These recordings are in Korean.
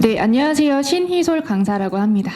네, 안녕하세요. 신희솔 강사라고 합니다.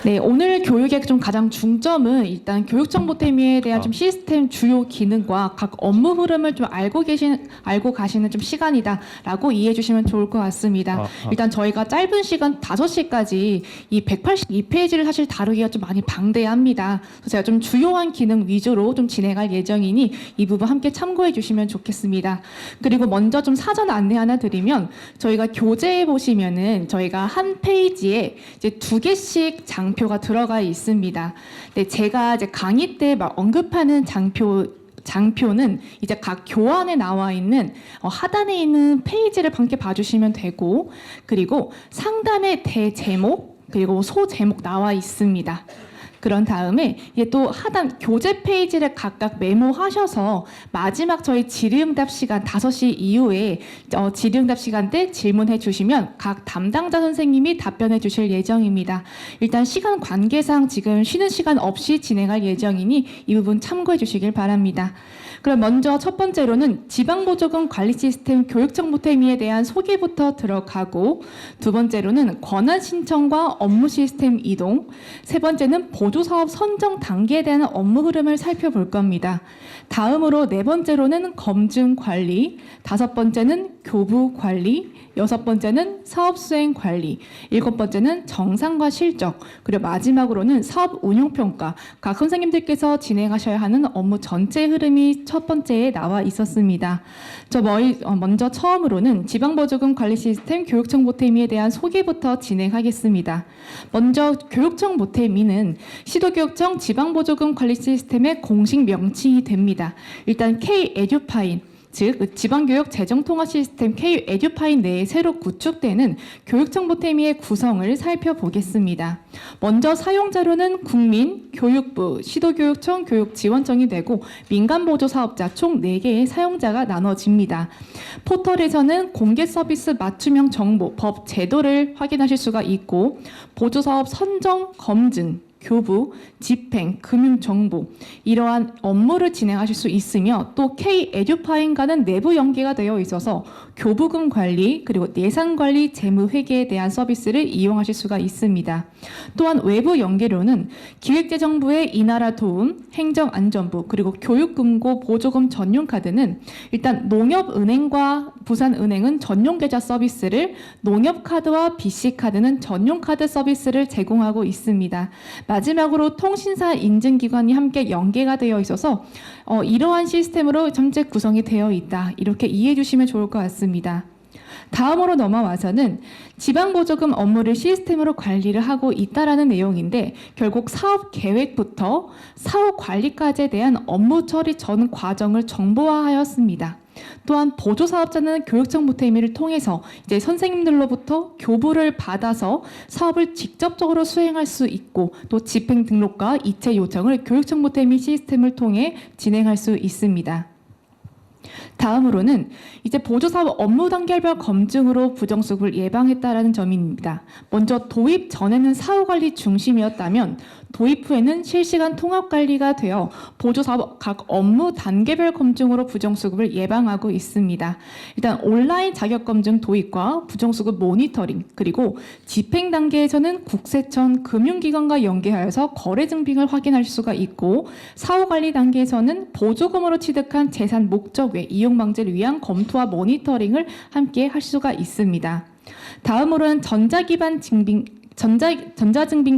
네, 오늘 교육의 좀 가장 중점은 일단 교육정보태미에 대한 좀 시스템 주요 기능과 각 업무 흐름을 좀 알고 가시는 좀 시간이다라고 이해해 주시면 좋을 것 같습니다. 일단 저희가 짧은 시간 5시까지 이 182페이지를 사실 다루기가 좀 많이 방대합니다. 그래서 제가 좀 주요한 기능 위주로 좀 진행할 예정이니 이 부분 함께 참고해 주시면 좋겠습니다. 그리고 먼저 좀 사전 안내 하나 드리면 저희가 교재에 보시면은 저희가 한 페이지에 이제 2개씩 장표가 들어가 있습니다. 네, 제가 이제 강의 때 막 언급하는 장표는 이제 각 교환에 나와 있는 하단에 있는 페이지를 함께 봐주시면 되고, 그리고 상단에 대제목 그리고 소제목 나와 있습니다. 그런 다음에 또 하단 교재 페이지를 각각 메모하셔서 마지막 저희 질의응답 시간 5시 이후에 질의응답 시간 때 질문해 주시면 각 담당자 선생님이 답변해 주실 예정입니다. 일단 시간 관계상 지금 쉬는 시간 없이 진행할 예정이니 이 부분 참고해 주시길 바랍니다. 그럼 먼저 첫 번째로는 지방보조금 관리 시스템 교육정보태미에 대한 소개부터 들어가고, 두 번째로는 권한 신청과 업무 시스템 이동, 세 번째는 보조사업 선정 단계에 대한 업무 흐름을 살펴볼 겁니다. 다음으로 네 번째로는 검증 관리, 다섯 번째는 교부 관리, 여섯 번째는 사업 수행 관리, 일곱 번째는 정상과 실적, 그리고 마지막으로는 사업 운용 평가, 각 선생님들께서 진행하셔야 하는 업무 전체 흐름이 첫 번째에 나와 있었습니다. 먼저 처음으로는 지방보조금 관리 시스템 교육정보태미에 대한 소개부터 진행하겠습니다. 먼저 교육정보태미는 시도교육청 지방보조금 관리 시스템의 공식 명칭이 됩니다. 일단 K-에듀파인, 즉 지방교육 재정통합 시스템 K-에듀파인 내에 새로 구축되는 교육정보태미의 구성을 살펴보겠습니다. 먼저 사용자로는 국민, 교육부, 시도교육청, 교육지원청이 되고 민간보조사업자 총 4개의 사용자가 나눠집니다. 포털에서는 공개서비스 맞춤형 정보, 법, 제도를 확인하실 수가 있고, 보조사업 선정, 검증, 교부, 집행, 금융정보, 이러한 업무를 진행하실 수 있으며, 또 K-에듀파인과는 내부 연계가 되어 있어서 교부금 관리, 그리고 예산관리, 재무회계에 대한 서비스를 이용하실 수가 있습니다. 또한 외부 연계로는 기획재정부의 이나라 도움, 행정안전부, 그리고 교육금고 보조금 전용카드는 일단 농협은행과 부산은행은 전용계좌 서비스를, 농협카드와 BC카드는 전용카드 서비스를 제공하고 있습니다. 마지막으로 통신사 인증기관이 함께 연계가 되어 있어서 이러한 시스템으로 전체 구성이 되어 있다, 이렇게 이해해 주시면 좋을 것 같습니다. 다음으로 넘어와서는 지방보조금 업무를 시스템으로 관리를 하고 있다라는 내용인데, 결국 사업 계획부터 사업 관리까지에 대한 업무 처리 전 과정을 정보화하였습니다. 또한 보조사업자는 교육정보태미를 통해서 이제 선생님들로부터 교부를 받아서 사업을 직접적으로 수행할 수 있고, 또 집행 등록과 이체 요청을 교육정보태미 시스템을 통해 진행할 수 있습니다. 다음으로는 이제 보조사업 업무 단계별 검증으로 부정수급을 예방했다라는 점입니다. 먼저 도입 전에는 사후관리 중심이었다면 도입 후에는 실시간 통합관리가 되어 보조사업 각 업무 단계별 검증으로 부정수급을 예방하고 있습니다. 일단 온라인 자격검증 도입과 부정수급 모니터링, 그리고 집행 단계에서는 국세청 금융기관과 연계하여서 거래 증빙을 확인할 수가 있고, 사후관리 단계에서는 보조금으로 취득한 재산 목적 외 이용 방지를 위한 검토와 모니터링을 함께 할 수가 있습니다. 다음으로는 전자증빙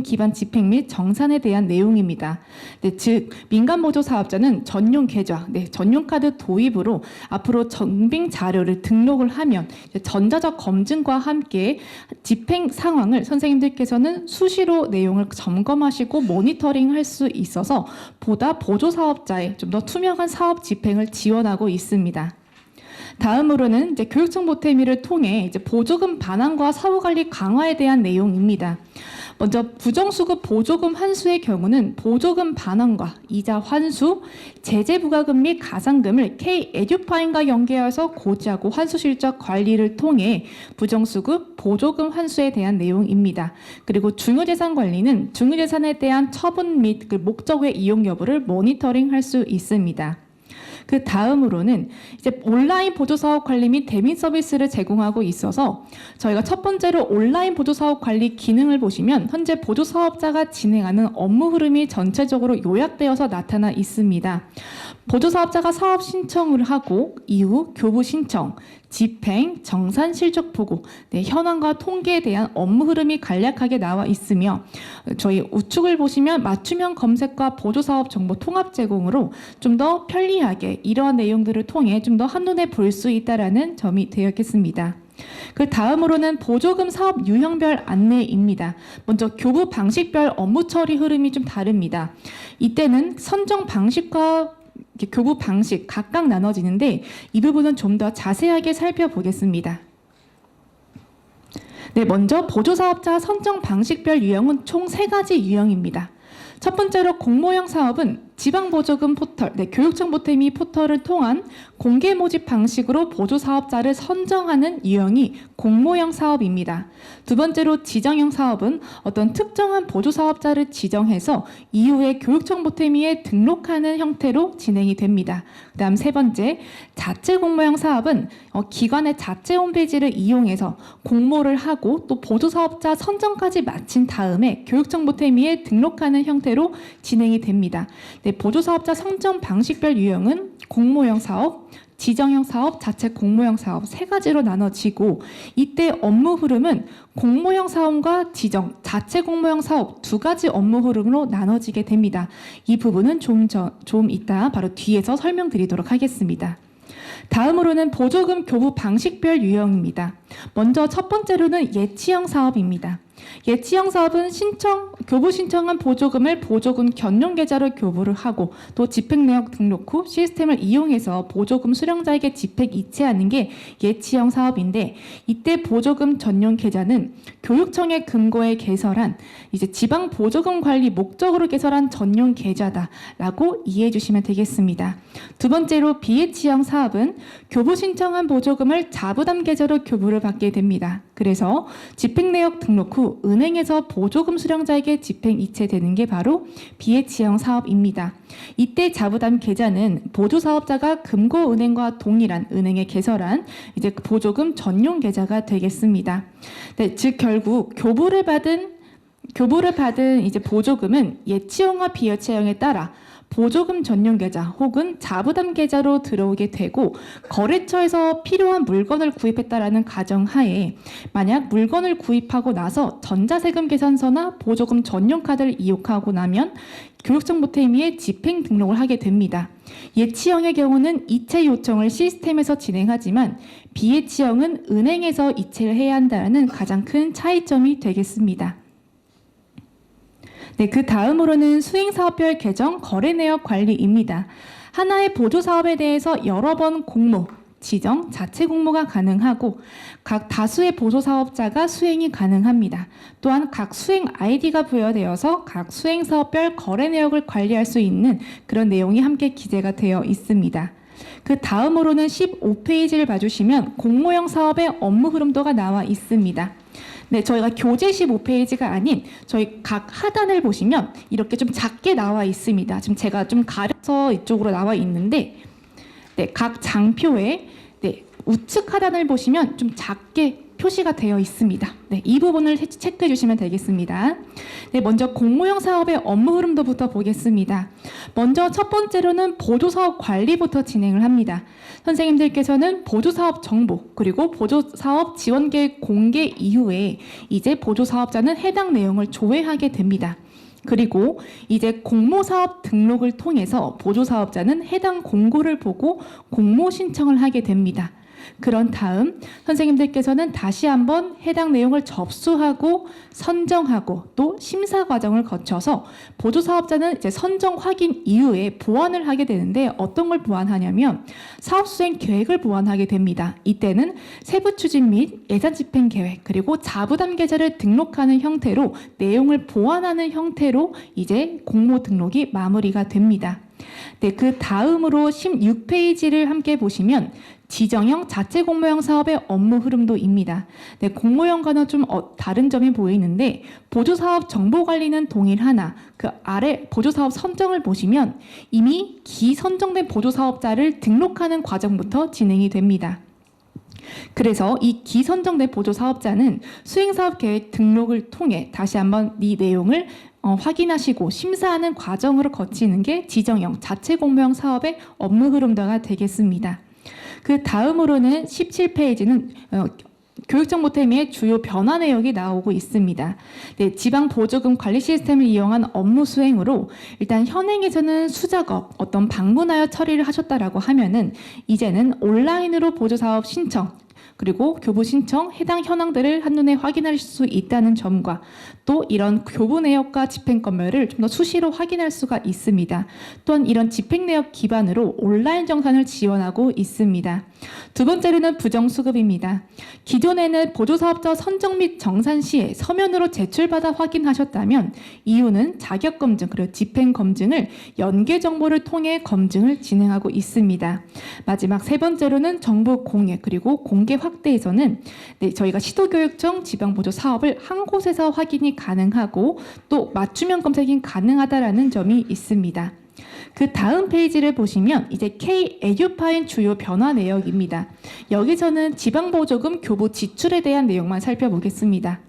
기반 집행 및 정산에 대한 내용입니다. 네, 즉 민간보조사업자는 전용 계좌, 전용카드 도입으로 앞으로 증빙 자료를 등록을 하면 전자적 검증과 함께 집행 상황을 선생님들께서는 수시로 내용을 점검하시고 모니터링할 수 있어서 보다 보조사업자의 좀 더 투명한 사업 집행을 지원하고 있습니다. 다음으로는 이제 교육정보태미를 통해 이제 보조금 반환과 사후관리 강화에 대한 내용입니다. 먼저 부정수급 보조금 환수의 경우는 보조금 반환과 이자 환수, 제재 부과금 및 가산금을 K-에듀파인과 연계해서 고지하고 환수 실적 관리를 통해 부정수급 보조금 환수에 대한 내용입니다. 그리고 중요재산 관리는 중요재산에 대한 처분 및 그 목적 외 이용 여부를 모니터링할 수 있습니다. 그 다음으로는 이제 온라인 보조사업 관리 및 대민 서비스를 제공하고 있어서 저희가 첫 번째로 온라인 보조사업 관리 기능을 보시면 현재 보조사업자가 진행하는 업무 흐름이 전체적으로 요약되어서 나타나 있습니다. 보조사업자가 사업 신청을 하고 이후 교부 신청, 집행, 정산 실적 보고, 현황과 통계에 대한 업무 흐름이 간략하게 나와 있으며 저희 우측을 보시면 맞춤형 검색과 보조사업 정보 통합 제공으로 좀 더 편리하게 이러한 내용들을 통해 좀 더 한눈에 볼 수 있다라는 점이 되어 있겠습니다. 그 다음으로는 보조금 사업 유형별 안내입니다. 먼저 교부 방식별 업무 처리 흐름이 좀 다릅니다. 이때는 선정 방식과 교부 방식 각각 나눠지는데 이 부분은 좀 더 자세하게 살펴보겠습니다. 네, 먼저 보조사업자 선정 방식별 유형은 총 3가지 유형입니다. 첫 번째로 공모형 사업은 지방보조금 포털, 교육청 보태미 포털을 통한 공개 모집 방식으로 보조사업자를 선정하는 유형이 공모형 사업입니다. 두 번째로 지정형 사업은 어떤 특정한 보조사업자를 지정해서 이후에 교육청 보태미에 등록하는 형태로 진행이 됩니다. 그 다음 세 번째, 자체 공모형 사업은 기관의 자체 홈페이지를 이용해서 공모를 하고 또 보조사업자 선정까지 마친 다음에 교육청 보태미에 등록하는 형태로 진행이 됩니다. 보조사업자 선정 방식별 유형은 공모형 사업, 지정형 사업, 자체 공모형 사업 3가지로 나눠지고 이때 업무 흐름은 공모형 사업과 지정, 자체 공모형 사업 2가지 업무 흐름으로 나눠지게 됩니다. 이 부분은 좀 이따 바로 뒤에서 설명드리도록 하겠습니다. 다음으로는 보조금 교부 방식별 유형입니다. 먼저 첫 번째로는 예치형 사업입니다. 예치형 사업은 교부 신청한 보조금을 보조금 견용 계좌로 교부를 하고 또 집행 내역 등록 후 시스템을 이용해서 보조금 수령자에게 집행 이체하는 게 예치형 사업인데 이때 보조금 전용 계좌는 교육청의 금고에 개설한 이제 지방 보조금 관리 목적으로 개설한 전용 계좌다라고 이해해 주시면 되겠습니다. 두 번째로 비예치형 사업은 교부 신청한 보조금을 자부담 계좌로 교부를 받게 됩니다. 그래서 집행 내역 등록 후 은행에서 보조금 수령자에게 집행 이체되는 게 바로 비예치형 사업입니다. 이때 자부담 계좌는 보조사업자가 금고은행과 동일한 은행에 개설한 이제 보조금 전용 계좌가 되겠습니다. 네, 즉 결국 교부를 받은 이제 보조금은 예치형과 비예치형에 따라 보조금 전용 계좌 혹은 자부담 계좌로 들어오게 되고 거래처에서 필요한 물건을 구입했다라는 가정하에 만약 물건을 구입하고 나서 전자세금 계산서나 보조금 전용 카드를 이용하고 나면 교육청 보태미에 집행 등록을 하게 됩니다. 예치형의 경우는 이체 요청을 시스템에서 진행하지만 비예치형은 은행에서 이체를 해야 한다는 가장 큰 차이점이 되겠습니다. 네, 그 다음으로는 수행사업별 계정 거래 내역 관리입니다. 하나의 보조사업에 대해서 여러 번 공모, 지정, 자체 공모가 가능하고 각 다수의 보조사업자가 수행이 가능합니다. 또한 각 수행 아이디가 부여되어서 각 수행사업별 거래 내역을 관리할 수 있는 그런 내용이 함께 기재가 되어 있습니다. 그 다음으로는 15페이지를 봐주시면 공모형 사업의 업무 흐름도가 나와 있습니다. 네, 저희가 교재 15페이지가 아닌 저희 각 하단을 보시면 이렇게 좀 작게 나와 있습니다. 지금 제가 좀 가려서 이쪽으로 나와 있는데 각 장표에 우측 하단을 보시면 좀 작게 표시가 되어 있습니다. 이 부분을 체크해 주시면 되겠습니다. 먼저 공모형 사업의 업무 흐름도부터 보겠습니다. 먼저 첫 번째로는 보조사업 관리부터 진행을 합니다. 선생님들께서는 보조사업 정보 그리고 보조사업 지원계획 공개 이후에 이제 보조사업자는 해당 내용을 조회하게 됩니다. 그리고 이제 공모사업 등록을 통해서 보조사업자는 해당 공고를 보고 공모 신청을 하게 됩니다. 그런 다음 선생님들께서는 다시 한번 해당 내용을 접수하고 선정하고 또 심사 과정을 거쳐서 보조사업자는 이제 선정 확인 이후에 보완을 하게 되는데 어떤 걸 보완하냐면 사업 수행 계획을 보완하게 됩니다. 이때는 세부 추진 및 예산 집행 계획 그리고 자부담 계좌를 등록하는 형태로 내용을 보완하는 형태로 이제 공모 등록이 마무리가 됩니다. 네, 그 다음으로 16페이지를 함께 보시면 지정형 자체 공모형 사업의 업무 흐름도입니다. 네, 공모형과는 좀 다른 점이 보이는데 보조사업 정보관리는 동일하나 그 아래 보조사업 선정을 보시면 이미 기선정된 보조사업자를 등록하는 과정부터 진행이 됩니다. 그래서 이 기선정된 보조사업자는 수행사업계획 등록을 통해 다시 한번 이 내용을 확인하시고 심사하는 과정으로 거치는 게 지정형 자체 공모형 사업의 업무 흐름도가 되겠습니다. 그 다음으로는 17페이지는 교육정보태미의 주요 변화 내역이 나오고 있습니다. 네, 지방보조금 관리 시스템을 이용한 업무 수행으로 일단 현행에서는 수작업, 어떤 방문하여 처리를 하셨다라고 하면은 이제는 온라인으로 보조사업 신청, 그리고 교부 신청, 해당 현황들을 한눈에 확인할 수 있다는 점과 또 이런 교부 내역과 집행검열을 좀 더 수시로 확인할 수가 있습니다. 또한 이런 집행 내역 기반으로 온라인 정산을 지원하고 있습니다. 두 번째로는 부정수급입니다. 기존에는 보조사업자 선정 및 정산 시에 서면으로 제출받아 확인하셨다면 이유는 자격검증 그리고 집행검증을 연계 정보를 통해 검증을 진행하고 있습니다. 마지막 세 번째로는 정보 공개 그리고 공개 확대에서는 저희가 시도교육청 지방보조 사업을 한 곳에서 확인이 가능하고 또 맞춤형 검색이 가능하다라는 점이 있습니다. 그 다음 페이지를 보시면 이제 K-에듀파인 주요 변화 내역입니다. 여기서는 지방보조금 교부 지출에 대한 내용만 살펴보겠습니다.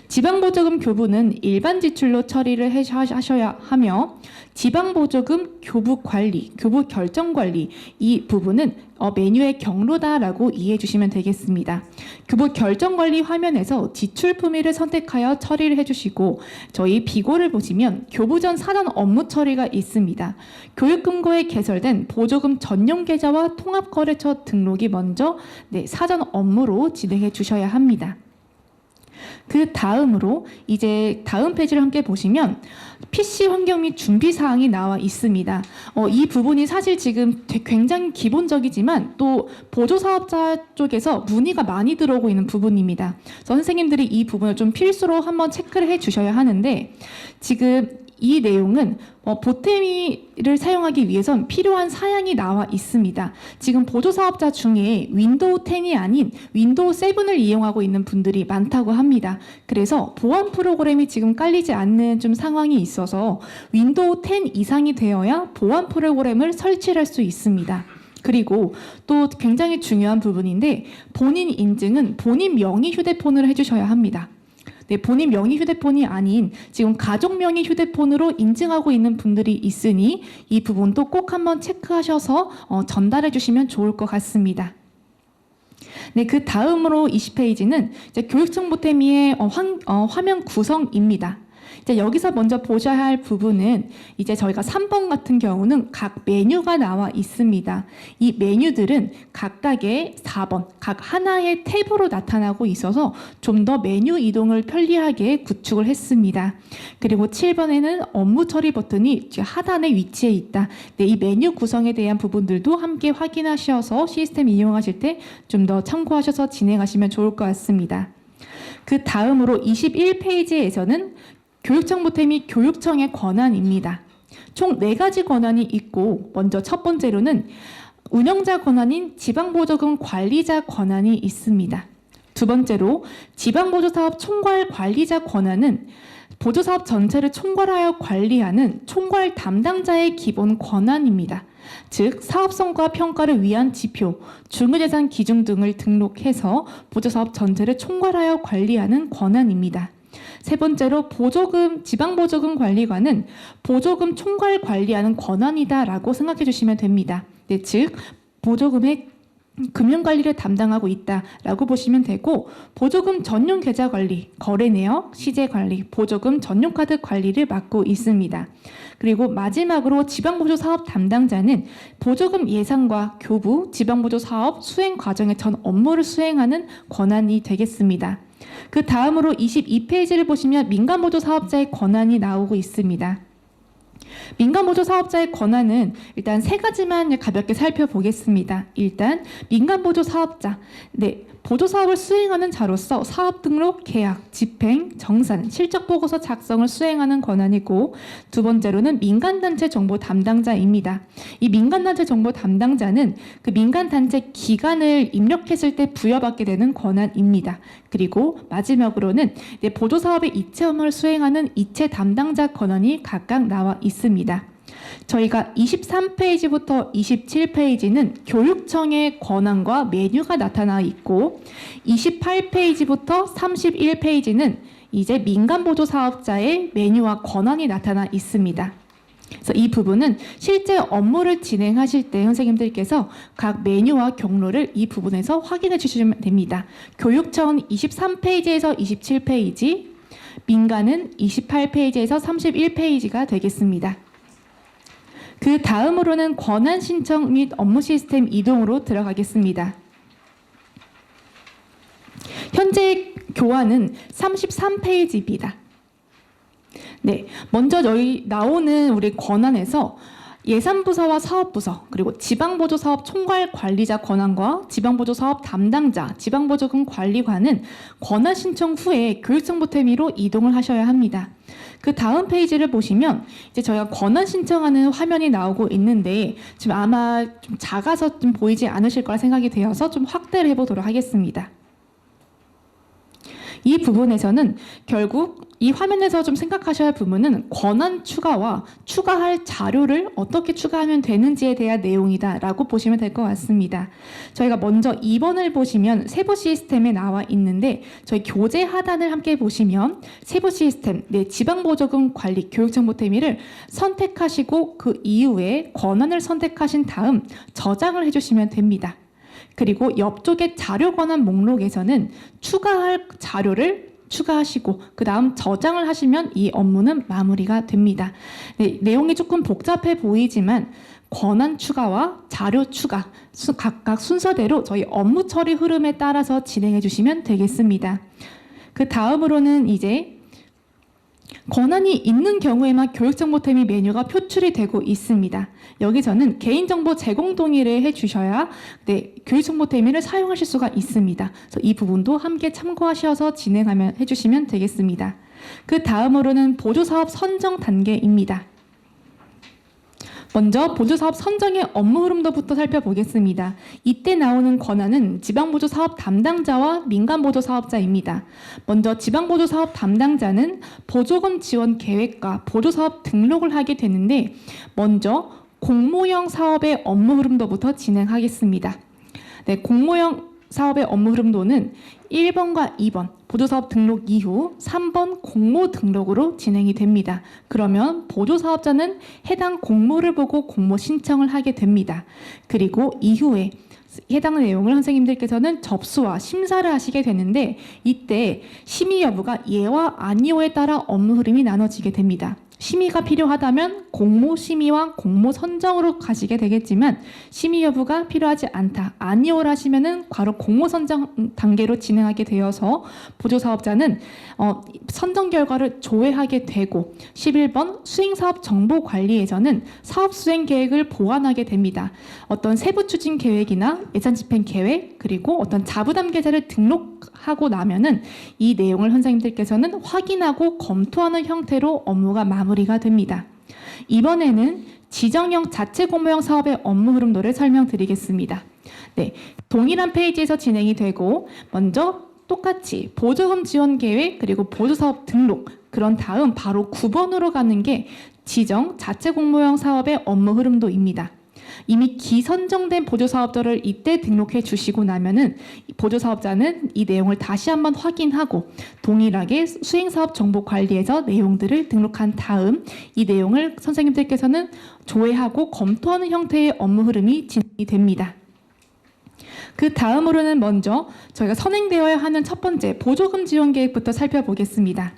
지방보조금 교부는 일반 지출로 처리를 하셔야 하며 지방보조금 교부 관리, 교부 결정 관리 이 부분은 메뉴의 경로다라고 이해해 주시면 되겠습니다. 교부 결정 관리 화면에서 지출 품위를 선택하여 처리를 해주시고 저희 비고를 보시면 교부 전 사전 업무 처리가 있습니다. 교육금고에 개설된 보조금 전용 계좌와 통합거래처 등록이 먼저 사전 업무로 진행해 주셔야 합니다. 그 다음으로 이제 다음 페이지를 함께 보시면 PC 환경 및 준비 사항이 나와 있습니다. 이 부분이 사실 지금 굉장히 기본적이지만 또 보조사업자 쪽에서 문의가 많이 들어오고 있는 부분입니다. 그래서 선생님들이 이 부분을 좀 필수로 한번 체크를 해 주셔야 하는데 지금 이 내용은 보태미를 사용하기 위해선 필요한 사양이 나와 있습니다. 지금 보조사업자 중에 윈도우 10이 아닌 윈도우 7을 이용하고 있는 분들이 많다고 합니다. 그래서 보안 프로그램이 지금 깔리지 않는 좀 상황이 있어서 윈도우 10 이상이 되어야 보안 프로그램을 설치할 수 있습니다. 그리고 또 굉장히 중요한 부분인데 본인 인증은 본인 명의 휴대폰으로 해주셔야 합니다. 네, 본인 명의 휴대폰이 아닌 지금 가족 명의 휴대폰으로 인증하고 있는 분들이 있으니 이 부분도 꼭 한번 체크하셔서 전달해 주시면 좋을 것 같습니다. 네, 그 다음으로 20페이지는 이제 교육정보태미의 화면 구성입니다. 이제 여기서 먼저 보셔야 할 부분은 이제 저희가 3번 같은 경우는 각 메뉴가 나와 있습니다. 이 메뉴들은 각각의 4번, 각 하나의 탭으로 나타나고 있어서 좀 더 메뉴 이동을 편리하게 구축을 했습니다. 그리고 7번에는 업무 처리 버튼이 하단에 위치해 있다. 네, 이 메뉴 구성에 대한 부분들도 함께 확인하셔서 시스템 이용하실 때 좀 더 참고하셔서 진행하시면 좋을 것 같습니다. 그 다음으로 21페이지에서는 교육정보태미 교육청의 권한입니다. 총 4가지 권한이 있고 먼저 첫 번째로는 운영자 권한인 지방보조금 관리자 권한이 있습니다. 두 번째로 지방보조사업 총괄 관리자 권한은 보조사업 전체를 총괄하여 관리하는 총괄 담당자의 기본 권한입니다. 즉 사업성과 평가를 위한 지표, 중요재산 기준 등을 등록해서 보조사업 전체를 총괄하여 관리하는 권한입니다. 세 번째로 지방보조금 관리관은 보조금 총괄 관리하는 권한이다라고 생각해 주시면 됩니다. 네, 즉 보조금의 금융관리를 담당하고 있다라고 보시면 되고 보조금 전용 계좌 관리, 거래 내역, 시제 관리, 보조금 전용 카드 관리를 맡고 있습니다. 그리고 마지막으로 지방보조 사업 담당자는 보조금 예산과 교부, 지방보조 사업 수행 과정의 전 업무를 수행하는 권한이 되겠습니다. 그 다음으로 22페이지를 보시면 민간보조 사업자의 권한이 나오고 있습니다. 민간보조 사업자의 권한은 일단 세 가지만 가볍게 살펴보겠습니다. 일단 민간보조 사업자, 보조 사업을 수행하는 자로서 사업 등록, 계약, 집행, 정산, 실적 보고서 작성을 수행하는 권한이고, 두 번째로는 민간단체 정보 담당자입니다. 이 민간단체 정보 담당자는 그 민간단체 기관을 입력했을 때 부여받게 되는 권한입니다. 그리고 마지막으로는 보조 사업의 이체 업무를 수행하는 이체 담당자 권한이 각각 나와 있습니다. 저희가 23페이지부터 27페이지는 교육청의 권한과 메뉴가 나타나 있고, 28페이지부터 31페이지는 이제 민간보조 사업자의 메뉴와 권한이 나타나 있습니다. 그래서 이 부분은 실제 업무를 진행하실 때 선생님들께서 각 메뉴와 경로를 이 부분에서 확인해 주시면 됩니다. 교육청은 23페이지에서 27페이지, 민간은 28페이지에서 31페이지가 되겠습니다. 그 다음으로는 권한 신청 및 업무 시스템 이동으로 들어가겠습니다. 현재 교환은 33페이지입니다. 먼저 저희 나오는 우리 권한에서 예산부서와 사업부서, 그리고 지방보조사업 총괄관리자 권한과 지방보조사업 담당자, 지방보조금 관리관은 권한 신청 후에 교육정보태미로 이동을 하셔야 합니다. 그 다음 페이지를 보시면 이제 저희가 권한 신청하는 화면이 나오고 있는데, 지금 아마 좀 작아서 좀 보이지 않으실 거라 생각이 되어서 좀 확대를 해보도록 하겠습니다. 이 부분에서는 결국 이 화면에서 좀 생각하셔야 할 부분은 권한 추가와 추가할 자료를 어떻게 추가하면 되는지에 대한 내용이다라고 보시면 될 것 같습니다. 저희가 먼저 2번을 보시면 세부 시스템에 나와 있는데, 저희 교재 하단을 함께 보시면 세부 시스템, 지방보조금 관리 교육정보태미를 선택하시고 그 이후에 권한을 선택하신 다음 저장을 해주시면 됩니다. 그리고 옆쪽에 자료 권한 목록에서는 추가할 자료를 추가하시고 그 다음 저장을 하시면 이 업무는 마무리가 됩니다. 내용이 조금 복잡해 보이지만 권한 추가와 자료 추가 각각 순서대로 저희 업무 처리 흐름에 따라서 진행해 주시면 되겠습니다. 그 다음으로는 이제 권한이 있는 경우에만 교육정보태미 메뉴가 표출이 되고 있습니다. 여기서는 개인정보 제공 동의를 해주셔야 교육정보태미를 사용하실 수가 있습니다. 그래서 이 부분도 함께 참고하셔서 진행하면 해주시면 되겠습니다. 그 다음으로는 보조사업 선정 단계입니다. 먼저 보조사업 선정의 업무 흐름도부터 살펴보겠습니다. 이때 나오는 권한은 지방보조사업 담당자와 민간보조사업자입니다. 먼저 지방보조사업 담당자는 보조금 지원 계획과 보조사업 등록을 하게 되는데, 먼저 공모형 사업의 업무 흐름도부터 진행하겠습니다. 공모형 사업의 업무 흐름도는 1번과 2번 보조사업 등록 이후 3번 공모 등록으로 진행이 됩니다. 그러면 보조사업자는 해당 공모를 보고 공모 신청을 하게 됩니다. 그리고 이후에 해당 내용을 선생님들께서는 접수와 심사를 하시게 되는데, 이때 심의 여부가 예와 아니오에 따라 업무 흐름이 나눠지게 됩니다. 심의가 필요하다면 공모 심의와 공모 선정으로 가시게 되겠지만, 심의 여부가 필요하지 않다, 아니오를 하시면은 바로 공모 선정 단계로 진행하게 되어서 보조사업자는 선정 결과를 조회하게 되고, 11번 수행사업 정보관리에서는 사업 수행 계획을 보완하게 됩니다. 어떤 세부 추진 계획이나 예산 집행 계획, 그리고 어떤 자부담 계좌를 등록하고 나면은 이 내용을 선생님들께서는 확인하고 검토하는 형태로 업무가 마무리가 됩니다. 이번에는 지정형 자체 공모형 사업의 업무 흐름도를 설명드리겠습니다. 동일한 페이지에서 진행이 되고, 먼저 똑같이 보조금 지원 계획 그리고 보조사업 등록, 그런 다음 바로 9번으로 가는 게 지정 자체 공모형 사업의 업무 흐름도입니다. 이미 기선정된 보조사업자를 이때 등록해 주시고 나면은 보조사업자는 이 내용을 다시 한번 확인하고 동일하게 수행사업 정보관리에서 내용들을 등록한 다음 이 내용을 선생님들께서는 조회하고 검토하는 형태의 업무 흐름이 진행이 됩니다. 그 다음으로는 먼저 저희가 선행되어야 하는 첫 번째 보조금 지원 계획부터 살펴보겠습니다.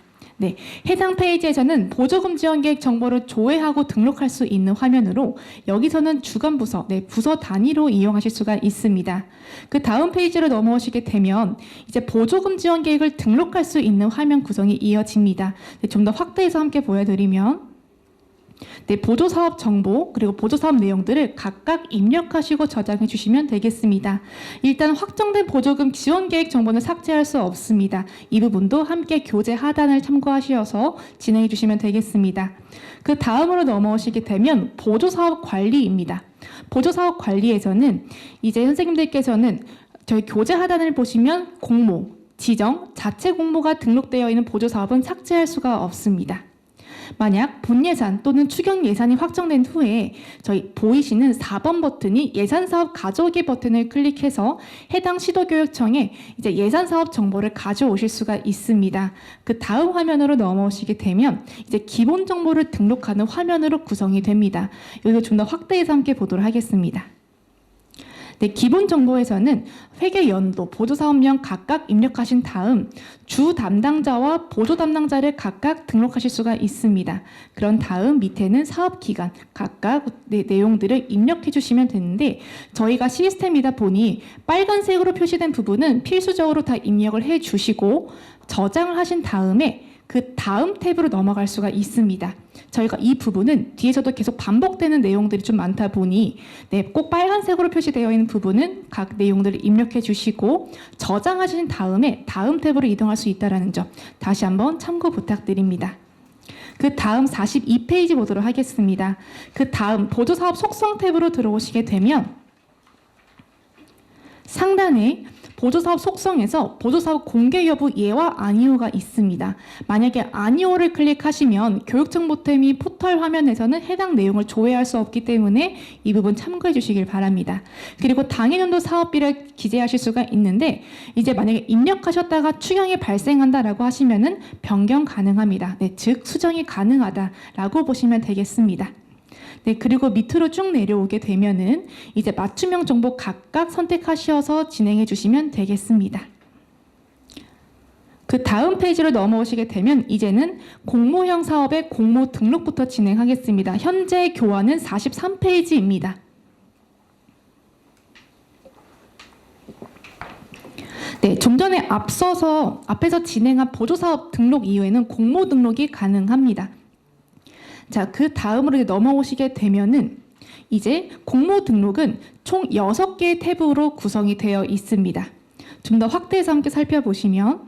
해당 페이지에서는 보조금 지원 계획 정보를 조회하고 등록할 수 있는 화면으로, 여기서는 주관부서, 부서 단위로 이용하실 수가 있습니다. 그 다음 페이지로 넘어오시게 되면 이제 보조금 지원 계획을 등록할 수 있는 화면 구성이 이어집니다. 좀 더 확대해서 함께 보여드리면, 네, 보조사업 정보 그리고 보조사업 내용들을 각각 입력하시고 저장해 주시면 되겠습니다. 일단 확정된 보조금 지원 계획 정보는 삭제할 수 없습니다. 이 부분도 함께 교재 하단을 참고하셔서 진행해 주시면 되겠습니다. 그 다음으로 넘어오시게 되면 보조사업 관리입니다. 보조사업 관리에서는 이제 선생님들께서는 저희 교재 하단을 보시면 공모, 지정, 자체 공모가 등록되어 있는 보조사업은 삭제할 수가 없습니다. 만약 본예산 또는 추경 예산이 확정된 후에 저희 보이시는 4번 버튼이 예산사업 가져오기 버튼을 클릭해서 해당 시도교육청에 이제 예산사업 정보를 가져오실 수가 있습니다. 그 다음 화면으로 넘어오시게 되면 이제 기본 정보를 등록하는 화면으로 구성이 됩니다. 여기서 좀 더 확대해서 함께 보도록 하겠습니다. 네, 기본 정보에서는 회계 연도, 보조사업명 각각 입력하신 다음 주 담당자와 보조 담당자를 각각 등록하실 수가 있습니다. 그런 다음 밑에는 사업 기간 각각 내용들을 입력해 주시면 되는데 저희가 시스템이다 보니 빨간색으로 표시된 부분은 필수적으로 다 입력을 해 주시고 저장을 하신 다음에 그 다음 탭으로 넘어갈 수가 있습니다. 저희가 이 부분은 뒤에서도 계속 반복되는 내용들이 좀 많다 보니 꼭 빨간색으로 표시되어 있는 부분은 각 내용들을 입력해 주시고 저장하신 다음에 다음 탭으로 이동할 수 있다는 점 다시 한번 참고 부탁드립니다. 그 다음 42페이지 보도록 하겠습니다. 그 다음 보조사업 속성 탭으로 들어오시게 되면 상단에 보조사업 속성에서 보조사업 공개 여부 예와 아니오가 있습니다. 만약에 아니오를 클릭하시면 교육정보템이 포털 화면에서는 해당 내용을 조회할 수 없기 때문에 이 부분 참고해 주시길 바랍니다. 그리고 당해년도 사업비를 기재하실 수가 있는데 이제 만약에 입력하셨다가 추경이 발생한다라고 하시면은 변경 가능합니다. 네, 즉 수정이 가능하다라고 보시면 되겠습니다. 네, 그리고 밑으로 쭉 내려오게 되면은 이제 맞춤형 정보 각각 선택하셔서 진행해 주시면 되겠습니다. 그 다음 페이지로 넘어오시게 되면 이제는 공모형 사업의 공모 등록부터 진행하겠습니다. 현재 교환은 43페이지입니다. 네, 좀 전에 앞에서 진행한 보조사업 등록 이후에는 공모 등록이 가능합니다. 자, 그 다음으로 넘어오시게 되면은 이제 공모 등록은 총 6개의 탭으로 구성이 되어 있습니다. 좀 더 확대해서 함께 살펴보시면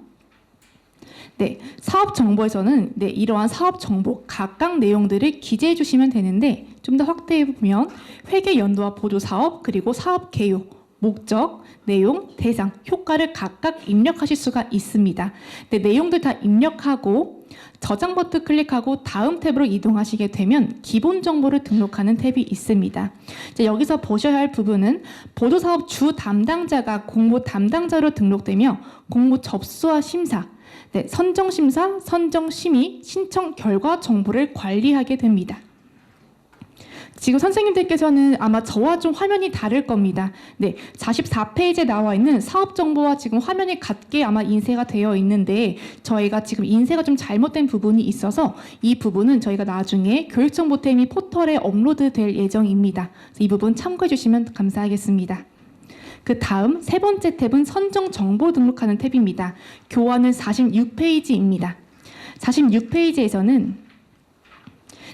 네, 사업 정보에서는 네, 이러한 사업 정보 각각 내용들을 기재해 주시면 되는데 좀 더 확대해 보면 회계 연도와 보조 사업 그리고 사업 개요, 목적, 내용, 대상, 효과를 각각 입력하실 수가 있습니다. 네, 내용들 다 입력하고 저장 버튼 클릭하고 다음 탭으로 이동하시게 되면 기본 정보를 등록하는 탭이 있습니다. 이제 여기서 보셔야 할 부분은 보조사업 주 담당자가 공모 담당자로 등록되며 공모 접수와 심사, 네, 선정심사, 선정심의, 신청 결과 정보를 관리하게 됩니다. 지금 선생님들께서는 아마 저와 좀 화면이 다를 겁니다. 네, 44페이지에 나와 있는 사업 정보와 지금 화면이 같게 아마 인쇄가 되어 있는데 저희가 지금 인쇄가 좀 잘못된 부분이 있어서 이 부분은 저희가 나중에 교육정보템이 포털에 업로드될 예정입니다. 이 부분 참고해 주시면 감사하겠습니다. 그 다음 세 번째 탭은 선정 정보 등록하는 탭입니다. 교환은 46페이지입니다. 46페이지에서는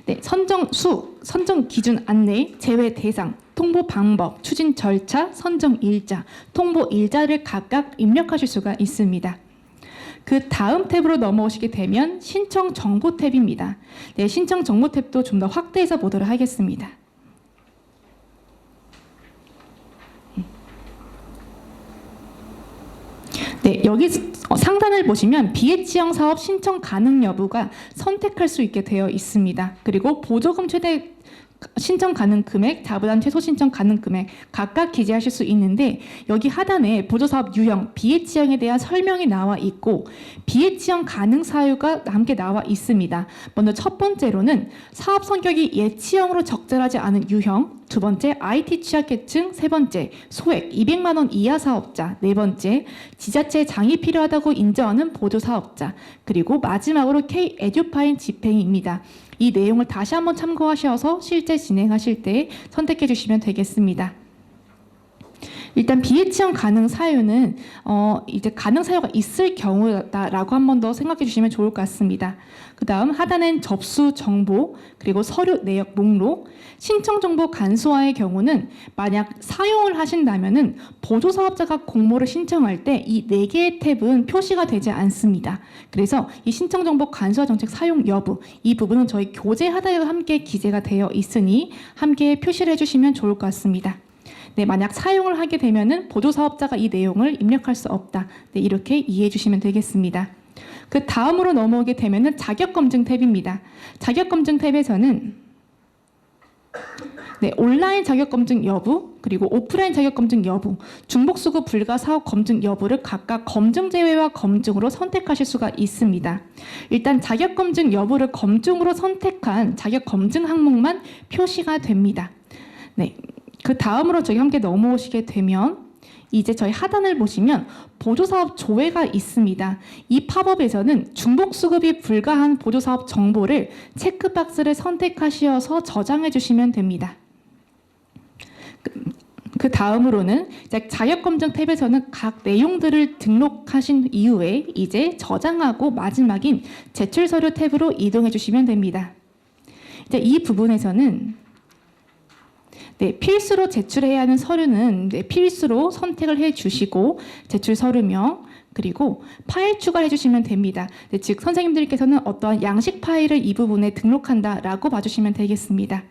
네, 선정 기준 안내, 제외 대상, 통보 방법, 추진 절차, 선정 일자, 통보 일자를 각각 입력하실 수가 있습니다. 그 다음 탭으로 넘어오시게 되면 신청 정보 탭입니다. 네, 신청 정보 탭도 좀 더 확대해서 보도록 하겠습니다. 네, 여기 상단을 보시면 BH형 사업 신청 가능 여부가 선택할 수 있게 되어 있습니다. 그리고 보조금 최대 신청 가능 금액, 자부담 최소 신청 가능 금액 각각 기재하실 수 있는데 여기 하단에 보조사업 유형, BH형에 대한 설명이 나와 있고 BH형 가능 사유가 함께 나와 있습니다. 먼저 첫 번째로는 사업 성격이 예치형으로 적절하지 않은 유형, 두 번째 IT 취약계층, 세 번째 소액 200만 원 이하 사업자, 네 번째 지자체 장이 필요하다고 인정하는 보조사업자, 그리고 마지막으로 K 에듀파인 집행입니다. 이 내용을 다시 한번 참고하셔서 실제 진행하실 때 선택해 주시면 되겠습니다. 일단 비해치형 가능 사유는 이제 가능 사유가 있을 경우다라고 한 번 더 생각해 주시면 좋을 것 같습니다. 그다음 하단엔 접수 정보, 그리고 서류 내역 목록, 신청 정보 간소화의 경우는 만약 사용을 하신다면은 보조사업자가 공모를 신청할 때 이 4개의 탭은 표시가 되지 않습니다. 그래서 이 신청 정보 간소화 정책 사용 여부, 이 부분은 저희 교재 하단에도 함께 기재가 되어 있으니 함께 표시를 해주시면 좋을 것 같습니다. 네, 만약 사용을 하게 되면은 보조사업자가 이 내용을 입력할 수 없다. 네, 이렇게 이해해 주시면 되겠습니다. 그 다음으로 넘어오게 되면은 자격검증 탭입니다. 자격검증 탭에서는 네, 온라인 자격검증 여부, 그리고 오프라인 자격검증 여부, 중복수급 불가 사업 검증 여부를 각각 검증 제외와 검증으로 선택하실 수가 있습니다. 일단 자격검증 여부를 검증으로 선택한 자격검증 항목만 표시가 됩니다. 네, 그 다음으로 저희 함께 넘어오시게 되면 이제 저희 하단을 보시면 보조사업 조회가 있습니다. 이 팝업에서는 중복수급이 불가한 보조사업 정보를 체크박스를 선택하셔서 저장해 주시면 됩니다. 그 다음으로는 이제 자격검증 탭에서는 각 내용들을 등록하신 이후에 이제 저장하고 마지막인 제출서류 탭으로 이동해 주시면 됩니다. 이제 이 부분에서는 네, 필수로 제출해야 하는 서류는 필수로 선택을 해주시고 제출 서류명 그리고 파일 추가를 해주시면 됩니다. 네, 즉 선생님들께서는 어떠한 양식 파일을 이 부분에 등록한다라고 봐주시면 되겠습니다.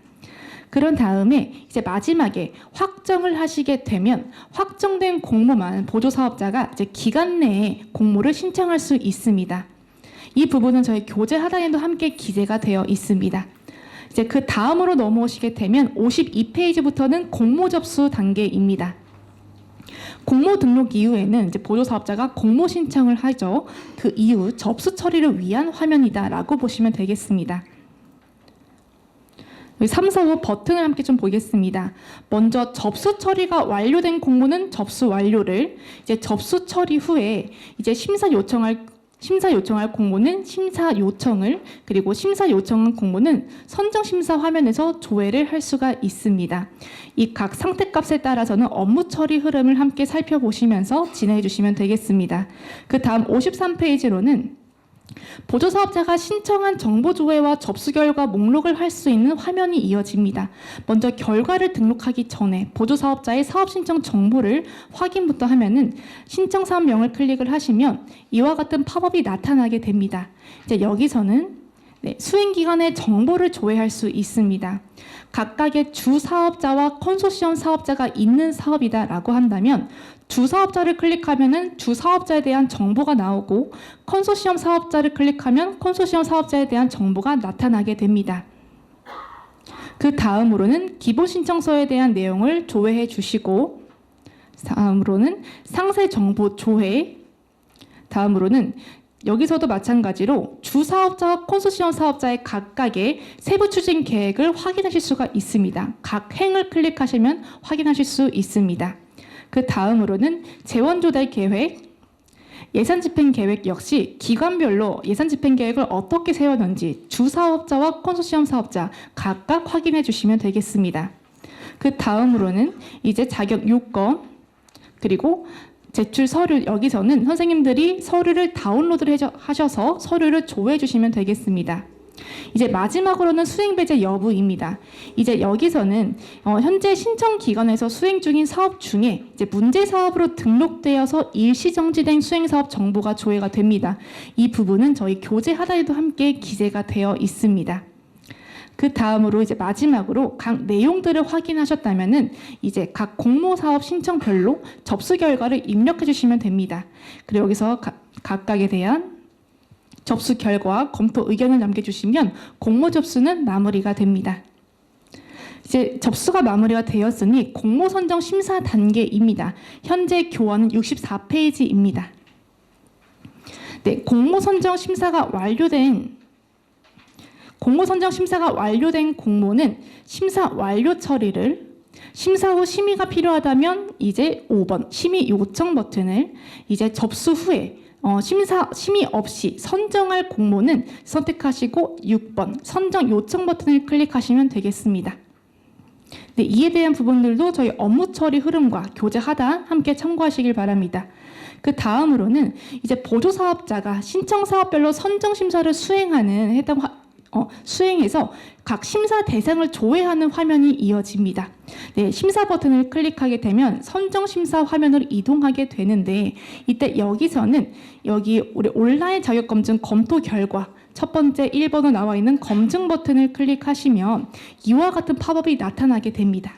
그런 다음에 이제 마지막에 확정을 하시게 되면 확정된 공모만 보조사업자가 이제 기간 내에 공모를 신청할 수 있습니다. 이 부분은 저희 교재 하단에도 함께 기재가 되어 있습니다. 이제 그 다음으로 넘어오시게 되면 52페이지부터는 공모 접수 단계입니다. 공모 등록 이후에는 이제 보조사업자가 공모 신청을 하죠. 그 이후 접수 처리를 위한 화면이다라고 보시면 되겠습니다. 3, 4, 5 버튼을 함께 좀 보겠습니다. 먼저 접수 처리가 완료된 공모는 접수 완료를, 이제 접수 처리 후에 이제 심사 요청할 공모는 심사 요청을, 그리고 심사 요청한 공모는 선정 심사 화면에서 조회를 할 수가 있습니다. 이 각 상태값에 따라서는 업무 처리 흐름을 함께 살펴보시면서 진행해 주시면 되겠습니다. 그 다음 53페이지로는 보조사업자가 신청한 정보 조회와 접수 결과 목록을 할 수 있는 화면이 이어집니다. 먼저 결과를 등록하기 전에 보조사업자의 사업 신청 정보를 확인부터 하면은 신청 사업명을 클릭을 하시면 이와 같은 팝업이 나타나게 됩니다. 이제 여기서는 수행기관의 정보를 조회할 수 있습니다. 각각의 주 사업자와 컨소시엄 사업자가 있는 사업이다라고 한다면 주 사업자를 클릭하면은 주 사업자에 대한 정보가 나오고 컨소시엄 사업자를 클릭하면 컨소시엄 사업자에 대한 정보가 나타나게 됩니다. 그 다음으로는 기본 신청서에 대한 내용을 조회해 주시고, 다음으로는 상세 정보 조회, 다음으로는 여기서도 마찬가지로 주 사업자와 컨소시엄 사업자의 각각의 세부 추진 계획을 확인하실 수가 있습니다. 각 행을 클릭하시면 확인하실 수 있습니다. 그 다음으로는 재원 조달 계획, 예산 집행 계획 역시 기관별로 예산 집행 계획을 어떻게 세웠는지 주 사업자와 컨소시엄 사업자 각각 확인해 주시면 되겠습니다. 그 다음으로는 이제 자격 요건, 그리고 제출 서류, 여기서는 선생님들이 서류를 다운로드를 하셔서 서류를 조회해 주시면 되겠습니다. 이제 마지막으로는 수행 배제 여부입니다. 이제 여기서는 현재 신청 기관에서 수행 중인 사업 중에 이제 문제 사업으로 등록되어서 일시 정지된 수행 사업 정보가 조회가 됩니다. 이 부분은 저희 교재 하단에도 함께 기재가 되어 있습니다. 그 다음으로 이제 마지막으로 각 내용들을 확인하셨다면은 이제 각 공모 사업 신청별로 접수 결과를 입력해 주시면 됩니다. 그리고 여기서 각각에 대한 접수 결과 검토 의견을 남겨주시면 공모 접수는 마무리가 됩니다. 이제 접수가 마무리가 되었으니 공모 선정 심사 단계입니다. 현재 교원은 64페이지입니다. 네, 공모 선정 심사가 완료된 공모는 심사 완료 처리를, 심사 후 심의가 필요하다면 이제 5번 심의 요청 버튼을, 이제 접수 후에 심의 없이 선정할 공모는 선택하시고 6번 선정 요청 버튼을 클릭하시면 되겠습니다. 네, 이에 대한 부분들도 저희 업무 처리 흐름과 교재 하단 함께 참고하시길 바랍니다. 그 다음으로는 이제 보조 사업자가 신청 사업별로 선정 심사를 수행하는 수행해서 각 심사 대상을 조회하는 화면이 이어집니다. 네, 심사 버튼을 클릭하게 되면 선정 심사 화면으로 이동하게 되는데 이때 여기서는 여기 우리 온라인 자격 검증 검토 결과 첫 번째 1번으로 나와 있는 검증 버튼을 클릭하시면 이와 같은 팝업이 나타나게 됩니다.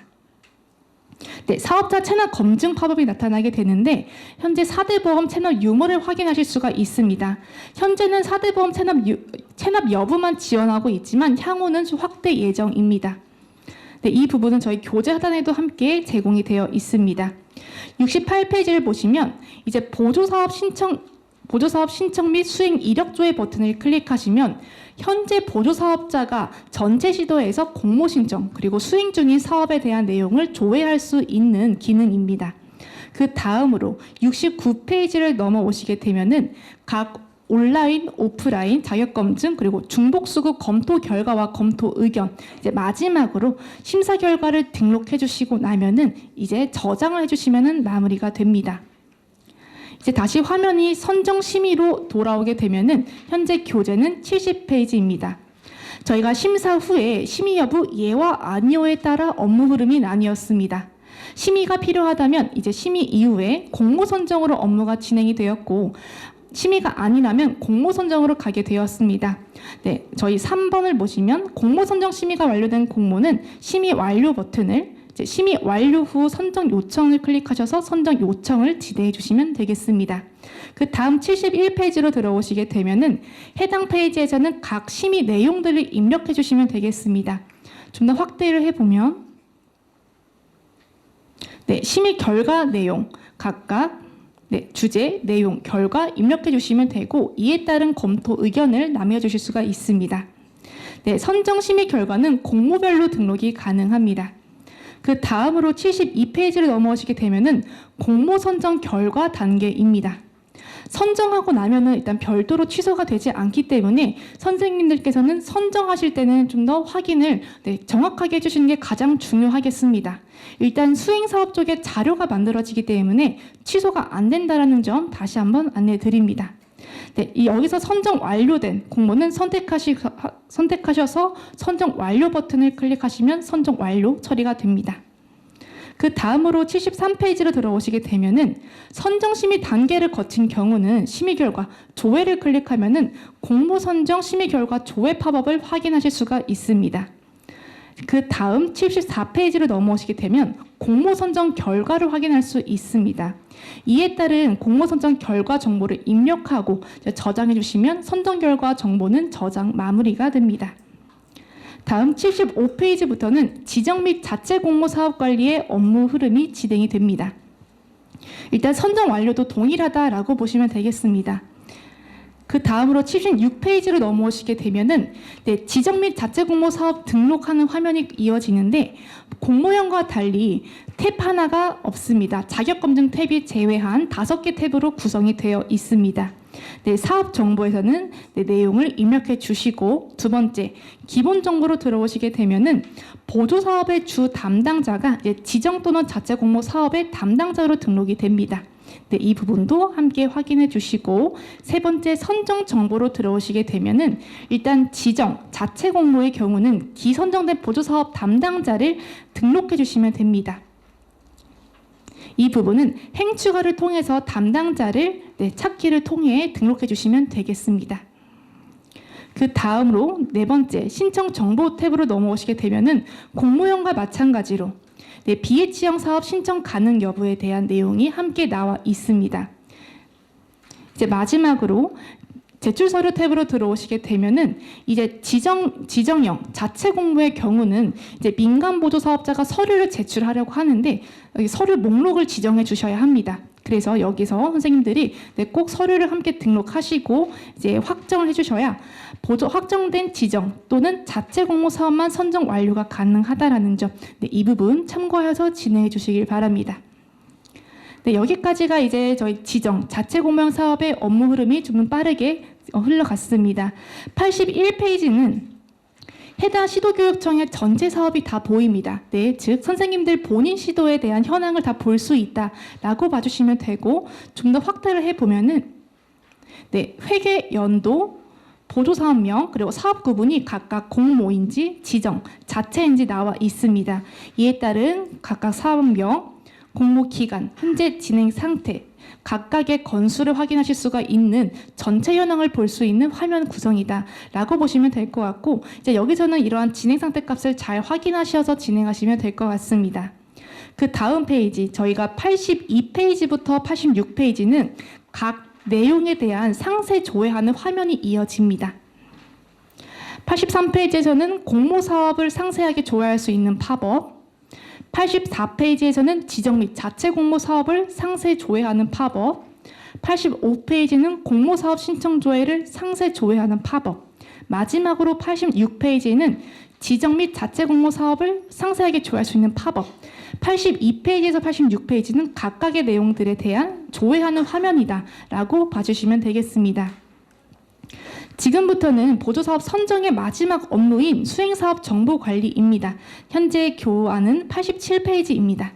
네, 사업자 채널 검증 팝업이 나타나게 되는데 현재 4대 보험 채널 유무를 확인하실 수가 있습니다. 현재는 4대 보험 채납 여부만 지원하고 있지만 향후는 확대 예정입니다. 네, 이 부분은 저희 교재 하단에도 함께 제공이 되어 있습니다. 68페이지를 보시면 이제 보조사업 신청 및 수행 이력조회 버튼을 클릭하시면 현재 보조사업자가 전체 시도에서 공모 신청 그리고 수행 중인 사업에 대한 내용을 조회할 수 있는 기능입니다. 그 다음으로 69페이지를 넘어오시게 되면은 각 온라인, 오프라인 자격검증 그리고 중복수급 검토 결과와 검토 의견 이제 마지막으로 심사 결과를 등록해 주시고 나면은 이제 저장을 해주시면은 마무리가 됩니다. 이제 다시 화면이 선정 심의로 돌아오게 되면은 현재 교재는 70페이지입니다. 저희가 심사 후에 심의 여부 예와 아니오에 따라 업무 흐름이 나뉘었습니다. 심의가 필요하다면 이제 심의 이후에 공모 선정으로 업무가 진행이 되었고 심의가 아니라면 공모 선정으로 가게 되었습니다. 네, 저희 3번을 보시면 공모 선정 심의가 완료된 공모는 심의 완료 버튼을 심의 완료 후 선정 요청을 클릭하셔서 선정 요청을 지대해 주시면 되겠습니다. 그 다음 71페이지로 들어오시게 되면은 해당 페이지에서는 각 심의 내용들을 입력해 주시면 되겠습니다. 좀 더 확대를 해보면 네, 심의 결과 내용 각각 주제, 내용, 결과 입력해 주시면 되고 이에 따른 검토 의견을 남겨주실 수가 있습니다. 네, 선정 심의 결과는 공모별로 등록이 가능합니다. 그 다음으로 72페이지를 넘어오시게 되면은 공모 선정 결과 단계입니다. 선정하고 나면은 일단 별도로 취소가 되지 않기 때문에 선생님들께서는 선정하실 때는 좀 더 확인을 정확하게 해주시는 게 가장 중요하겠습니다. 일단 수행사업 쪽에 자료가 만들어지기 때문에 취소가 안 된다는 점 다시 한번 안내해 드립니다. 네, 여기서 선정 완료된 공모는 선택하셔서 선정 완료 버튼을 클릭하시면 선정 완료 처리가 됩니다. 그 다음으로 73페이지로 들어오시게 되면은 선정 심의 단계를 거친 경우는 심의 결과 조회를 클릭하면은 공모 선정 심의 결과 조회 팝업을 확인하실 수가 있습니다. 그 다음 74페이지로 넘어오시게 되면 공모 선정 결과를 확인할 수 있습니다. 이에 따른 공모 선정 결과 정보를 입력하고 저장해 주시면 선정 결과 정보는 저장 마무리가 됩니다. 다음 75페이지부터는 지정 및 자체 공모 사업 관리의 업무 흐름이 진행이 됩니다. 일단 선정 완료도 동일하다라고 보시면 되겠습니다. 그 다음으로 76페이지로 넘어오시게 되면은 지정 및 자체 공모 사업 등록하는 화면이 이어지는데 공모형과 달리 탭 하나가 없습니다. 자격검증 탭이 제외한 5개 탭으로 구성이 되어 있습니다. 사업 정보에서는 내용을 입력해 주시고 두 번째 기본 정보로 들어오시게 되면은 보조 사업의 주 담당자가 지정 또는 자체 공모 사업의 담당자로 등록이 됩니다. 이 부분도 함께 확인해 주시고 세 번째 선정 정보로 들어오시게 되면은 일단 지정 자체 공모의 경우는 기선정된 보조 사업 담당자를 등록해 주시면 됩니다. 이 부분은 행추가를 통해서 담당자를 찾기를 통해 등록해 주시면 되겠습니다. 그 다음으로 네 번째 신청 정보 탭으로 넘어오시게 되면은 공모형과 마찬가지로 BH형 사업 신청 가능 여부에 대한 내용이 함께 나와 있습니다. 이제 마지막으로 제출 서류 탭으로 들어오시게 되면은 이제 지정형 자체 공모의 경우는 이제 민간 보조 사업자가 서류를 제출하려고 하는데 여기 서류 목록을 지정해 주셔야 합니다. 그래서 여기서 선생님들이 꼭 서류를 함께 등록하시고 이제 확정을 해주셔야 보조 확정된 지정 또는 자체 공모 사업만 선정 완료가 가능하다라는 점, 이 부분 참고해서 진행해 주시길 바랍니다. 여기까지가 이제 저희 지정 자체 공모형 사업의 업무 흐름이 좀 빠르게 흘러갔습니다. 81페이지는 해당 시도교육청의 전체 사업이 다 보입니다. 네, 즉 선생님들 본인 시도에 대한 현황을 다 볼 수 있다라고 봐주시면 되고, 좀 더 확대를 해보면은 네, 회계 연도, 보조사업명, 그리고 사업 구분이 각각 공모인지 지정, 자체인지 나와 있습니다. 이에 따른 각각 사업명, 공모 기간, 현재 진행 상태, 각각의 건수를 확인하실 수가 있는 전체 현황을 볼 수 있는 화면 구성이다라고 보시면 될 것 같고, 이제 여기서는 이러한 진행 상태 값을 잘 확인하셔서 진행하시면 될 것 같습니다. 그 다음 페이지, 저희가 82페이지부터 86페이지는 각 내용에 대한 상세 조회하는 화면이 이어집니다. 83페이지에서는 공모 사업을 상세하게 조회할 수 있는 팝업, 84페이지에서는 지정 및 자체 공모 사업을 상세 조회하는 팝업, 85페이지는 공모 사업 신청 조회를 상세 조회하는 팝업, 마지막으로 86페이지에는 지정 및 자체 공모 사업을 상세하게 조회할 수 있는 팝업, 82페이지에서 86페이지는 각각의 내용들에 대한 조회하는 화면이다 라고 봐주시면 되겠습니다. 지금부터는 보조사업 선정의 마지막 업무인 수행사업 정보관리입니다. 현재 교안은 87페이지입니다.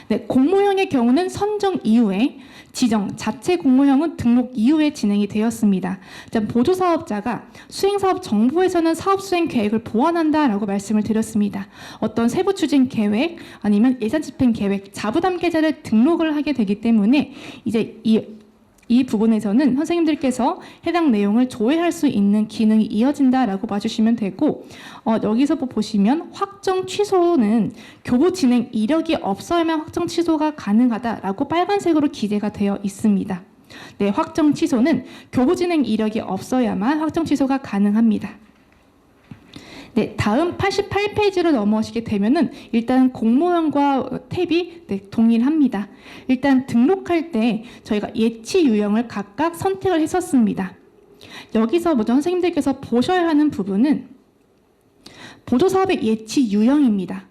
네, 공모형의 경우는 선정 이후에, 지정, 자체 공모형은 등록 이후에 진행이 되었습니다. 보조사업자가 수행사업 정보에서는 사업 수행 계획을 보완한다라고 말씀을 드렸습니다. 어떤 세부 추진 계획, 아니면 예산 집행 계획, 자부담 계좌를 등록을 하게 되기 때문에 이제 이 부분에서는 선생님들께서 해당 내용을 조회할 수 있는 기능이 이어진다라고 봐주시면 되고, 여기서 보시면 확정 취소는 교부 진행 이력이 없어야만 확정 취소가 가능하다라고 빨간색으로 기재가 되어 있습니다. 네, 확정 취소는 교부 진행 이력이 없어야만 확정 취소가 가능합니다. 네, 다음 88페이지로 넘어오시게 되면은 일단 공모형과 탭이 동일합니다. 일단 등록할 때 저희가 예치 유형을 각각 선택을 했었습니다. 여기서 먼저 선생님들께서 보셔야 하는 부분은 보조사업의 예치 유형입니다.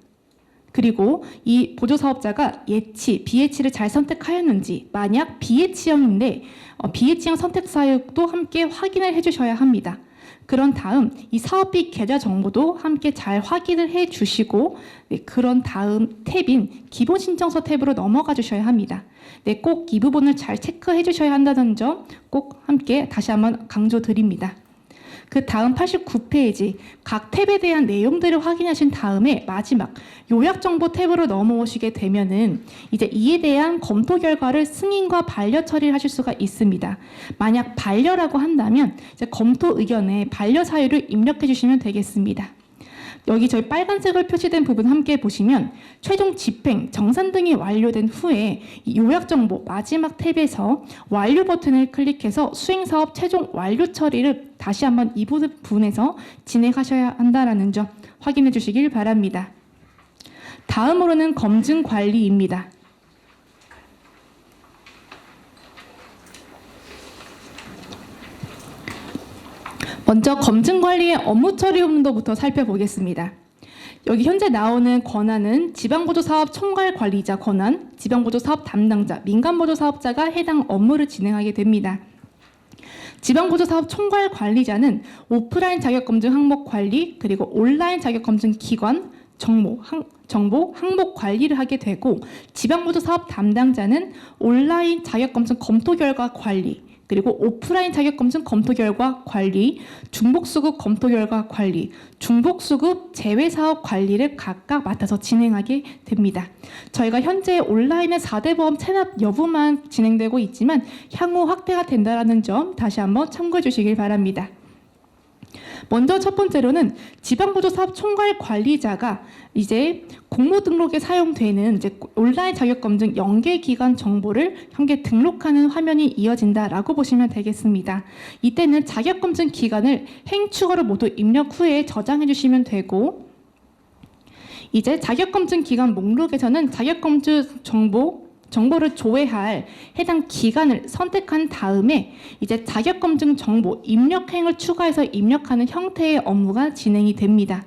그리고 이 보조사업자가 예치, 비예치를 잘 선택하였는지, 만약 비예치형인데 비예치형 선택 사역도 함께 확인을 해주셔야 합니다. 그런 다음 이 사업비 계좌 정보도 함께 잘 확인을 해주시고, 네, 그런 다음 탭인 기본신청서 탭으로 넘어가 주셔야 합니다. 네, 꼭 이 부분을 잘 체크해 주셔야 한다는 점 꼭 함께 다시 한번 강조드립니다. 그 다음 89페이지 각 탭에 대한 내용들을 확인하신 다음에 마지막 요약정보 탭으로 넘어오시게 되면은 이제 이에 대한 검토 결과를 승인과 반려 처리를 하실 수가 있습니다. 만약 반려라고 한다면 이제 검토 의견에 반려 사유를 입력해 주시면 되겠습니다. 여기 저희 빨간색으로 표시된 부분 함께 보시면 최종 집행, 정산 등이 완료된 후에 요약 정보 마지막 탭에서 완료 버튼을 클릭해서 수행사업 최종 완료 처리를 다시 한번 이 부분에서 진행하셔야 한다는 점 확인해 주시길 바랍니다. 다음으로는 검증 관리입니다. 먼저 검증관리의 업무 처리 용도부터 살펴보겠습니다. 여기 현재 나오는 권한은 지방보조사업 총괄관리자 권한, 지방보조사업 담당자, 민간보조사업자가 해당 업무를 진행하게 됩니다. 지방보조사업 총괄관리자는 오프라인 자격검증 항목 관리, 그리고 온라인 자격검증 기관, 정보 항목 관리를 하게 되고, 지방보조사업 담당자는 온라인 자격검증 검토 결과 관리, 그리고 오프라인 자격검증 검토 결과 관리, 중복수급 검토 결과 관리, 중복수급 제외사업 관리를 각각 맡아서 진행하게 됩니다. 저희가 현재 온라인의 4대 보험 체납 여부만 진행되고 있지만 향후 확대가 된다는 점 다시 한번 참고해 주시길 바랍니다. 먼저 첫 번째로는 지방보조사업 총괄관리자가 이제 공모 등록에 사용되는 이제 온라인 자격검증 연계기관 정보를 함께 등록하는 화면이 이어진다라고 보시면 되겠습니다. 이때는 자격검증 기간을 행추가로 모두 입력 후에 저장해 주시면 되고, 이제 자격검증 기간 목록에서는 자격검증 정보를 조회할 해당 기간을 선택한 다음에 이제 자격검증 정보 입력행을 추가해서 입력하는 형태의 업무가 진행이 됩니다.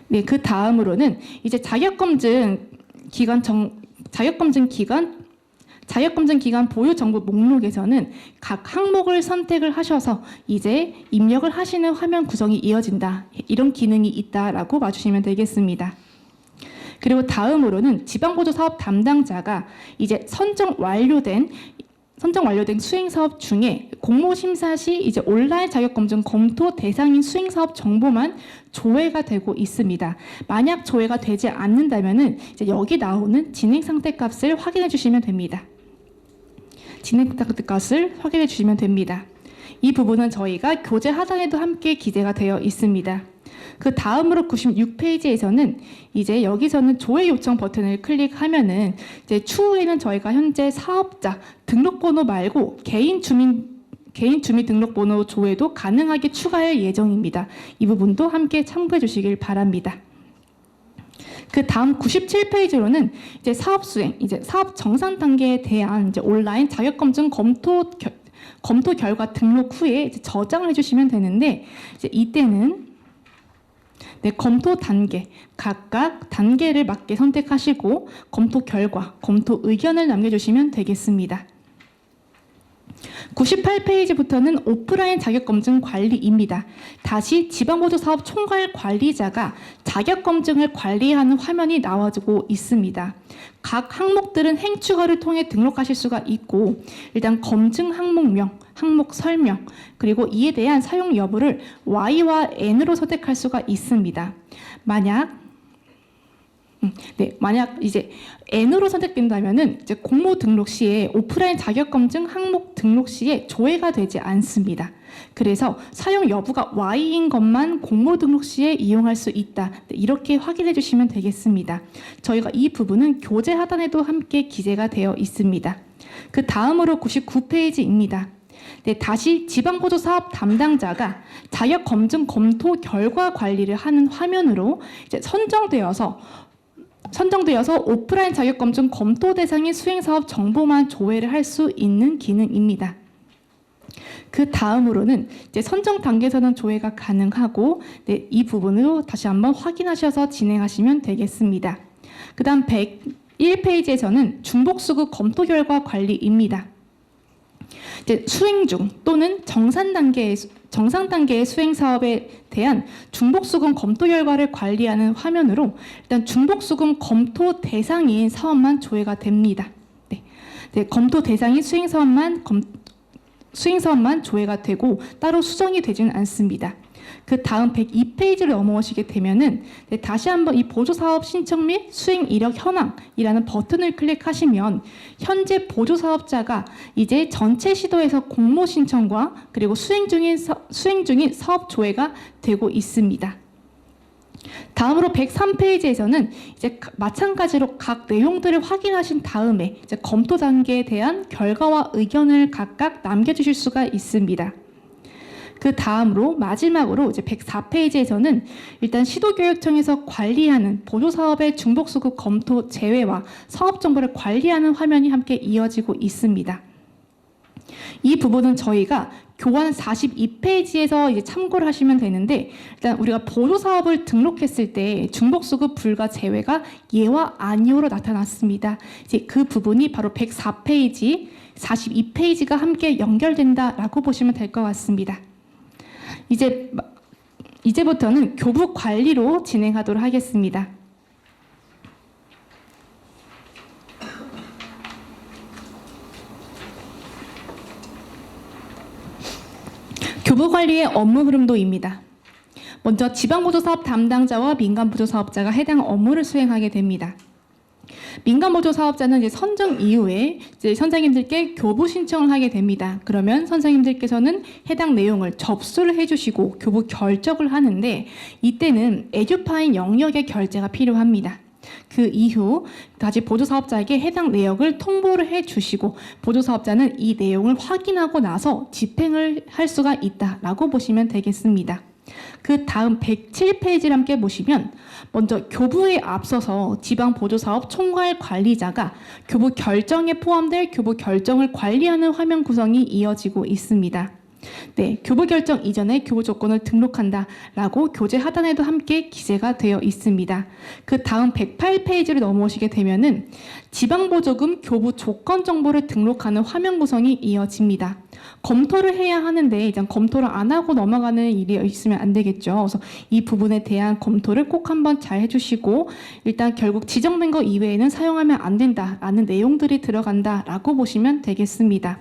네, 그 다음으로는 이제 자격검증 기간 자격검증 기간 보유 정보 목록에서는 각 항목을 선택을 하셔서 이제 입력을 하시는 화면 구성이 이어진다. 이런 기능이 있다라고 봐주시면 되겠습니다. 그리고 다음으로는 지방보조사업 담당자가 이제 선정 완료된 수행사업 중에 공모심사 시 이제 온라인 자격검증 검토 대상인 수행사업 정보만 조회가 되고 있습니다. 만약 조회가 되지 않는다면은 이제 여기 나오는 진행 상태 값을 확인해 주시면 됩니다. 진행 상태 값을 확인해 주시면 됩니다. 이 부분은 저희가 교재 하단에도 함께 기재가 되어 있습니다. 그 다음으로 96페이지에서는 이제 여기서는 조회 요청 버튼을 클릭하면은 이제 추후에는 저희가 현재 사업자 등록번호 말고 개인 주민등록번호 조회도 가능하게 추가할 예정입니다. 이 부분도 함께 참고해 주시길 바랍니다. 그 다음 97페이지로는 이제 사업 수행, 이제 사업 정산 단계에 대한 이제 온라인 자격검증 검토 결과 등록 후에 이제 저장을 해주시면 되는데 이제 이때는 검토 단계, 각각 단계를 맞게 선택하시고 검토 결과, 검토 의견을 남겨주시면 되겠습니다. 98페이지부터는 오프라인 자격검증 관리입니다. 다시 지방보조사업 총괄 관리자가 자격검증을 관리하는 화면이 나와주고 있습니다. 각 항목들은 행추가를 통해 등록하실 수가 있고 일단 검증 항목명, 항목 설명, 그리고 이에 대한 사용 여부를 Y와 N으로 선택할 수가 있습니다. 만약 이제 N으로 선택된다면은 이제 공모 등록 시에 오프라인 자격검증 항목 등록 시에 조회가 되지 않습니다. 그래서 사용 여부가 Y인 것만 공모 등록 시에 이용할 수 있다. 이렇게 확인해 주시면 되겠습니다. 저희가 이 부분은 교재 하단에도 함께 기재가 되어 있습니다. 그 다음으로 99페이지입니다. 다시 지방보조사업 담당자가 자격검증 검토 결과 관리를 하는 화면으로 이제 선정되어서 오프라인 자격검증 검토 대상인 수행사업 정보만 조회를 할 수 있는 기능입니다. 그 다음으로는 이제 선정 단계에서는 조회가 가능하고 이 부분으로 다시 한번 확인하셔서 진행하시면 되겠습니다. 그 다음 101페이지에서는 중복수급 검토 결과 관리입니다. 이제 수행 중 또는 정상 단계의 수행 사업에 대한 중복수금 검토 결과를 관리하는 화면으로 일단 중복수금 검토 대상인 사업만 조회가 됩니다. 검토 대상인 수행 사업만 조회가 되고 따로 수정이 되지는 않습니다. 그 다음 102페이지를 넘어오시게 되면은 다시 한번 이 보조사업 신청 및 수행 이력 현황이라는 버튼을 클릭하시면 현재 보조사업자가 이제 전체 시도에서 공모 신청과 그리고 수행 중인 사업 조회가 되고 있습니다. 다음으로 103페이지에서는 이제 마찬가지로 각 내용들을 확인하신 다음에 이제 검토 단계에 대한 결과와 의견을 각각 남겨주실 수가 있습니다. 그 다음으로 마지막으로 이제 104페이지에서는 일단 시도교육청에서 관리하는 보조사업의 중복수급 검토 제외와 사업 정보를 관리하는 화면이 함께 이어지고 있습니다. 이 부분은 저희가 교환 42페이지에서 이제 참고를 하시면 되는데 일단 우리가 보조사업을 등록했을 때 중복수급 불가 제외가 예와 아니오로 나타났습니다. 이제 그 부분이 바로 104페이지, 42페이지가 함께 연결된다라고 보시면 될 것 같습니다. 이제부터는 교부 관리로 진행하도록 하겠습니다. 교부 관리의 업무 흐름도입니다. 먼저 지방보조사업 담당자와 민간보조사업자가 해당 업무를 수행하게 됩니다. 민간보조사업자는 이제 선정 이후에 이제 선생님들께 교부 신청을 하게 됩니다. 그러면 선생님들께서는 해당 내용을 접수를 해주시고 교부 결적을 하는데 이때는 에듀파인 영역의 결제가 필요합니다. 그 이후 다시 보조사업자에게 해당 내역을 통보를 해주시고 보조사업자는 이 내용을 확인하고 나서 집행을 할 수가 있다라고 보시면 되겠습니다. 그 다음 107페이지를 함께 보시면 먼저 교부에 앞서서 지방보조사업 총괄 관리자가 교부 결정에 포함될 교부 결정을 관리하는 화면 구성이 이어지고 있습니다. 네, 교부 결정 이전에 교부 조건을 등록한다라고 교재 하단에도 함께 기재가 되어 있습니다. 그 다음 108페이지를 넘어오시게 되면은 지방보조금 교부 조건 정보를 등록하는 화면 구성이 이어집니다. 검토를 해야 하는데 이제 검토를 안 하고 넘어가는 일이 있으면 안 되겠죠. 그래서 이 부분에 대한 검토를 꼭 한번 잘 해주시고 일단 결국 지정된 거 이외에는 사용하면 안 된다라는 내용들이 들어간다라고 보시면 되겠습니다.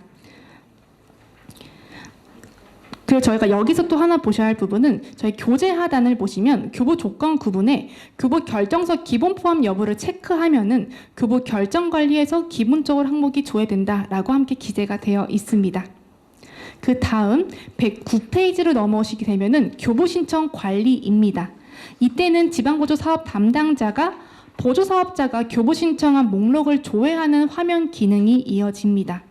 그리고 저희가 여기서 또 하나 보셔야 할 부분은 저희 교재 하단을 보시면 교부 조건 구분에 교부 결정서 기본 포함 여부를 체크하면은 교부 결정 관리에서 기본적으로 항목이 조회된다라고 함께 기재가 되어 있습니다. 그 다음 109페이지로 넘어오시게 되면은 교부 신청 관리입니다. 이때는 지방보조 사업 담당자가 보조 사업자가 교부 신청한 목록을 조회하는 화면 기능이 이어집니다.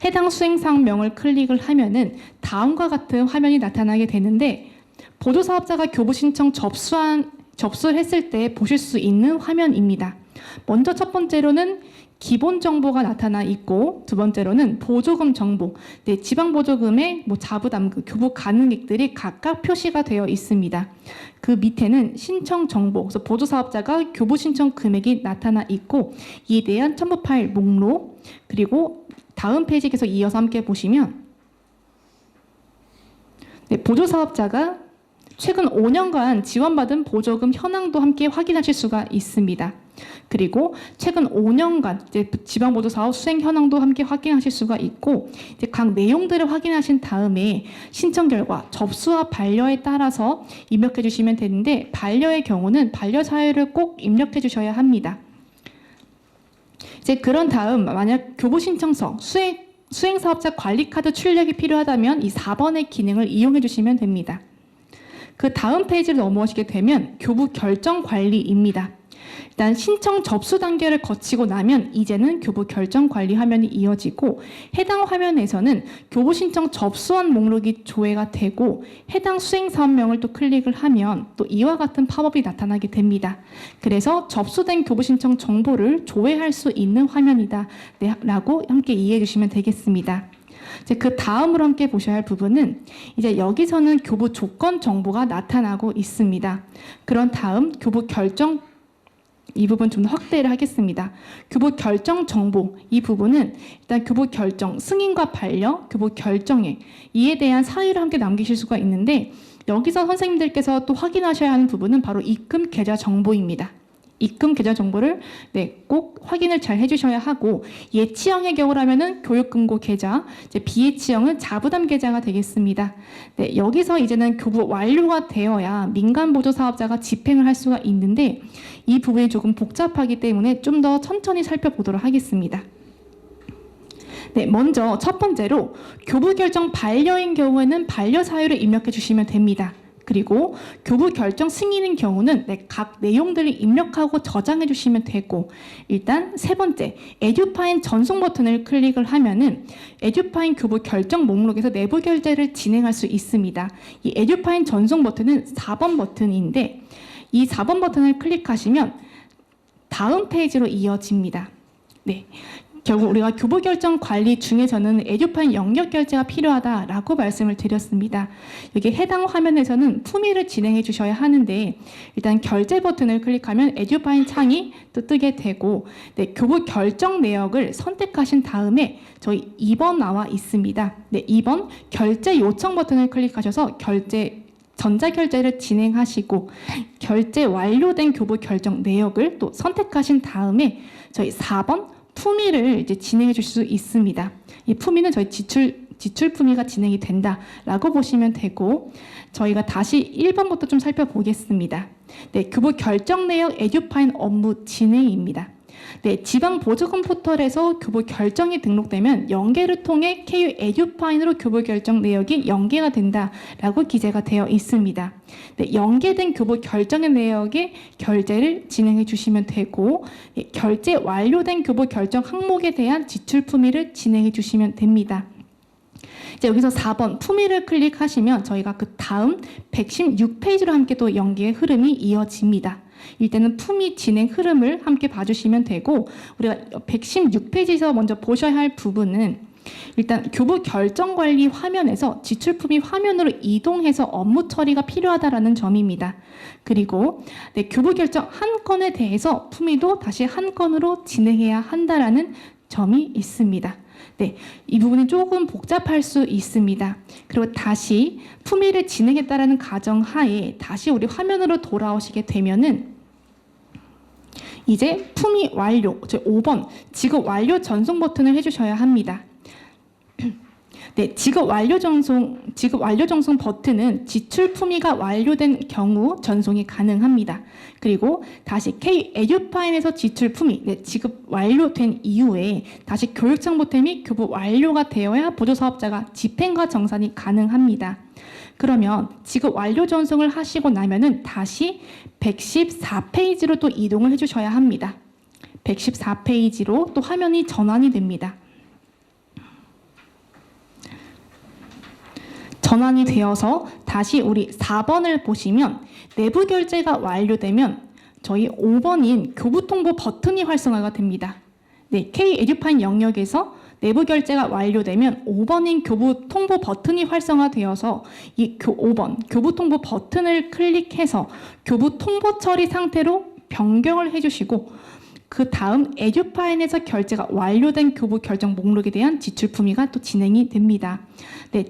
해당 수행사항명을 클릭을 하면은 다음과 같은 화면이 나타나게 되는데 보조 사업자가 교부 신청 접수를 했을 때 보실 수 있는 화면입니다. 먼저 첫 번째로는 기본 정보가 나타나 있고 두 번째로는 보조금 정보, 네, 지방보조금의 자부담금, 교부 가능액들이 각각 표시가 되어 있습니다. 그 밑에는 신청 정보, 그래서 보조 사업자가 교부 신청 금액이 나타나 있고 이에 대한 첨부 파일 목록, 그리고 다음 페이지에서 이어서 함께 보시면 네, 보조 사업자가 최근 5년간 지원받은 보조금 현황도 함께 확인하실 수가 있습니다. 그리고 최근 5년간 이제 지방보조 사업 수행 현황도 함께 확인하실 수가 있고 이제 각 내용들을 확인하신 다음에 신청 결과 접수와 반려에 따라서 입력해 주시면 되는데 반려의 경우는 반려 사유를 꼭 입력해 주셔야 합니다. 이제 그런 다음 만약 교부 신청서 수행사업자 관리카드 출력이 필요하다면 이 4번의 기능을 이용해 주시면 됩니다. 그 다음 페이지를 넘어오시게 되면 교부 결정 관리입니다. 일단 신청 접수 단계를 거치고 나면 이제는 교부 결정 관리 화면이 이어지고 해당 화면에서는 교부 신청 접수한 목록이 조회가 되고 해당 수행사업명을 또 클릭을 하면 또 이와 같은 팝업이 나타나게 됩니다. 그래서 접수된 교부 신청 정보를 조회할 수 있는 화면이다 라고 함께 이해해 주시면 되겠습니다. 이제 그 다음으로 함께 보셔야 할 부분은 이제 여기서는 교부 조건 정보가 나타나고 있습니다. 그런 다음 교부 결정 이 부분 좀 더 확대를 하겠습니다. 교부 결정 정보 이 부분은 일단 교부 결정 승인과 반려, 교부 결정액 이에 대한 사유를 함께 남기실 수가 있는데 여기서 선생님들께서 또 확인하셔야 하는 부분은 바로 입금 계좌 정보입니다. 입금 계좌 정보를 꼭 확인을 잘 해주셔야 하고 예치형의 경우라면은 교육금고 계좌, 이제 비예치형은 자부담 계좌가 되겠습니다. 네, 여기서 이제는 교부 완료가 되어야 민간 보조 사업자가 집행을 할 수가 있는데 이 부분이 조금 복잡하기 때문에 좀 더 천천히 살펴보도록 하겠습니다. 네, 먼저 첫 번째로 교부 결정 반려인 경우에는 반려 사유를 입력해 주시면 됩니다. 그리고 교부 결정 승인인 경우는 각 내용들을 입력하고 저장해 주시면 되고 일단 세 번째 에듀파인 전송 버튼을 클릭을 하면은 에듀파인 교부 결정 목록에서 내부 결제를 진행할 수 있습니다. 이 에듀파인 전송 버튼은 4번 버튼인데 이 4번 버튼을 클릭하시면 다음 페이지로 이어집니다. 네. 결국 우리가 교부 결정 관리 중에서는 에듀파인 영역 결제가 필요하다라고 말씀을 드렸습니다. 여기 해당 화면에서는 품위를 진행해 주셔야 하는데 일단 결제 버튼을 클릭하면 에듀파인 창이 또 뜨게 되고 네, 교부 결정 내역을 선택하신 다음에 저희 2번 나와 있습니다. 네, 2번 결제 요청 버튼을 클릭하셔서 전자결제를 진행하시고 결제 완료된 교부 결정 내역을 또 선택하신 다음에 저희 4번 품위를 이제 진행해 줄 수 있습니다. 이 품위는 저희 지출 품위가 진행이 된다라고 보시면 되고 저희가 다시 1번부터 좀 살펴보겠습니다. 네, 교부 결정 내역 에듀파인 업무 진행입니다. 네, 지방보조금 포털에서 교부 결정이 등록되면 연계를 통해 KU 에듀파인으로 교부 결정 내역이 연계가 된다라고 기재가 되어 있습니다. 네, 연계된 교부 결정의 내역에 결제를 진행해 주시면 되고 네, 결제 완료된 교부 결정 항목에 대한 지출 품위를 진행해 주시면 됩니다. 이제 여기서 4번 품위를 클릭하시면 저희가 그 다음 116페이지로 함께 또 연계의 흐름이 이어집니다. 이때는 품위 진행 흐름을 함께 봐주시면 되고 우리가 116페이지에서 먼저 보셔야 할 부분은 일단 교부 결정관리 화면에서 지출품이 화면으로 이동해서 업무 처리가 필요하다라는 점입니다. 그리고 교부 결정 한 건에 대해서 품위도 다시 한 건으로 진행해야 한다라는 점이 있습니다. 이 부분이 조금 복잡할 수 있습니다. 그리고 다시 품위를 진행했다라는 가정하에 다시 우리 화면으로 돌아오시게 되면은 이제 품위 완료, 5번 지급 완료 전송 버튼을 해주셔야 합니다. 지급 완료 전송 버튼은 지출 품위가 완료된 경우 전송이 가능합니다. 그리고 다시 K-에듀파인에서 지출 품위, 지급 완료된 이후에 다시 교육청 보태 및 교부 완료가 되어야 보조사업자가 집행과 정산이 가능합니다. 그러면 지급 완료 전송을 하시고 나면은 다시 114페이지로 또 이동을 해주셔야 합니다. 114페이지로 또 화면이 전환이 됩니다. 전환이 되어서 다시 우리 4번을 보시면 내부 결제가 완료되면 저희 5번인 교부 통보 버튼이 활성화가 됩니다. K-에듀파인 영역에서 내부 결제가 완료되면 5번인 교부 통보 버튼이 활성화되어서 이 5번 교부 통보 버튼을 클릭해서 교부 통보 처리 상태로 변경을 해주시고 그 다음 에듀파인에서 결제가 완료된 교부 결정 목록에 대한 지출 품위가 또 진행이 됩니다.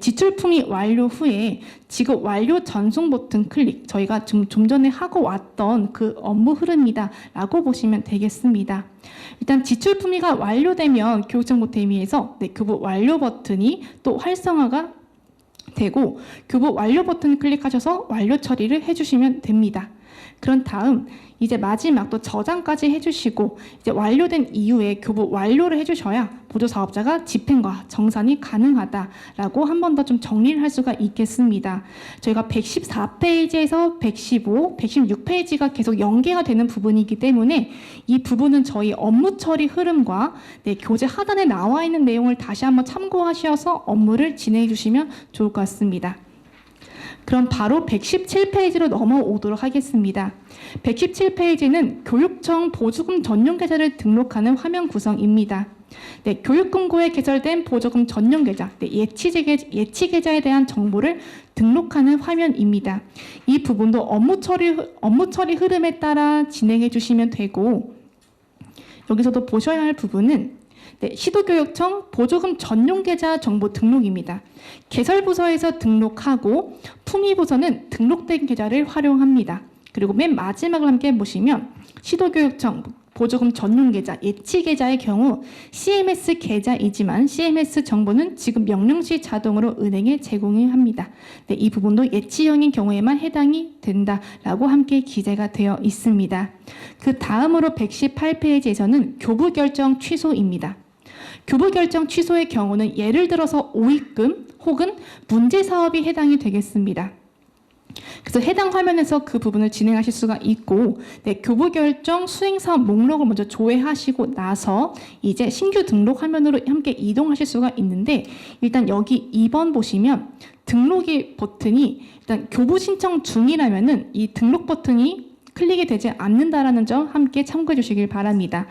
지출 품위 완료 후에 지급 완료 전송 버튼 클릭, 저희가 좀 전에 하고 왔던 그 업무 흐름이다 라고 보시면 되겠습니다. 일단 지출 품위가 완료되면 교육청 보태미에서 교부 완료 버튼이 또 활성화가 되고 교부 완료 버튼 클릭하셔서 완료 처리를 해주시면 됩니다. 그런 다음 이제 마지막 또 저장까지 해주시고 이제 완료된 이후에 교부 완료를 해주셔야 보조사업자가 집행과 정산이 가능하다라고 한 번 더 좀 정리를 할 수가 있겠습니다. 저희가 114페이지에서 115, 116페이지가 계속 연계가 되는 부분이기 때문에 이 부분은 저희 업무 처리 흐름과 교재 하단에 나와 있는 내용을 다시 한번 참고하셔서 업무를 진행해 주시면 좋을 것 같습니다. 그럼 바로 117페이지로 넘어오도록 하겠습니다. 117페이지는 교육청 보조금 전용 계좌를 등록하는 화면 구성입니다. 교육금고에 개설된 보조금 전용 계좌, 예치 계좌에 대한 정보를 등록하는 화면입니다. 이 부분도 업무 처리 흐름에 따라 진행해 주시면 되고, 여기서도 보셔야 할 부분은 시도교육청 보조금 전용 계좌 정보 등록입니다. 개설부서에서 등록하고 품위부서는 등록된 계좌를 활용합니다. 그리고 맨 마지막을 함께 보시면 시도교육청 보조금 전용 계좌, 예치 계좌의 경우 CMS 계좌이지만 CMS 정보는 지급 명령 시 자동으로 은행에 제공합니다. 이 부분도 예치형인 경우에만 해당이 된다라고 함께 기재가 되어 있습니다. 그 다음으로 118페이지에서는 교부 결정 취소입니다. 교부 결정 취소의 경우는 예를 들어서 오입금 혹은 문제 사업이 해당이 되겠습니다. 그래서 해당 화면에서 그 부분을 진행하실 수가 있고, 교부 결정 수행 사업 목록을 먼저 조회하시고 나서 이제 신규 등록 화면으로 함께 이동하실 수가 있는데, 일단 여기 2번 보시면 등록이 버튼이 일단 교부 신청 중이라면은 이 등록 버튼이 클릭이 되지 않는다라는 점 함께 참고해 주시길 바랍니다.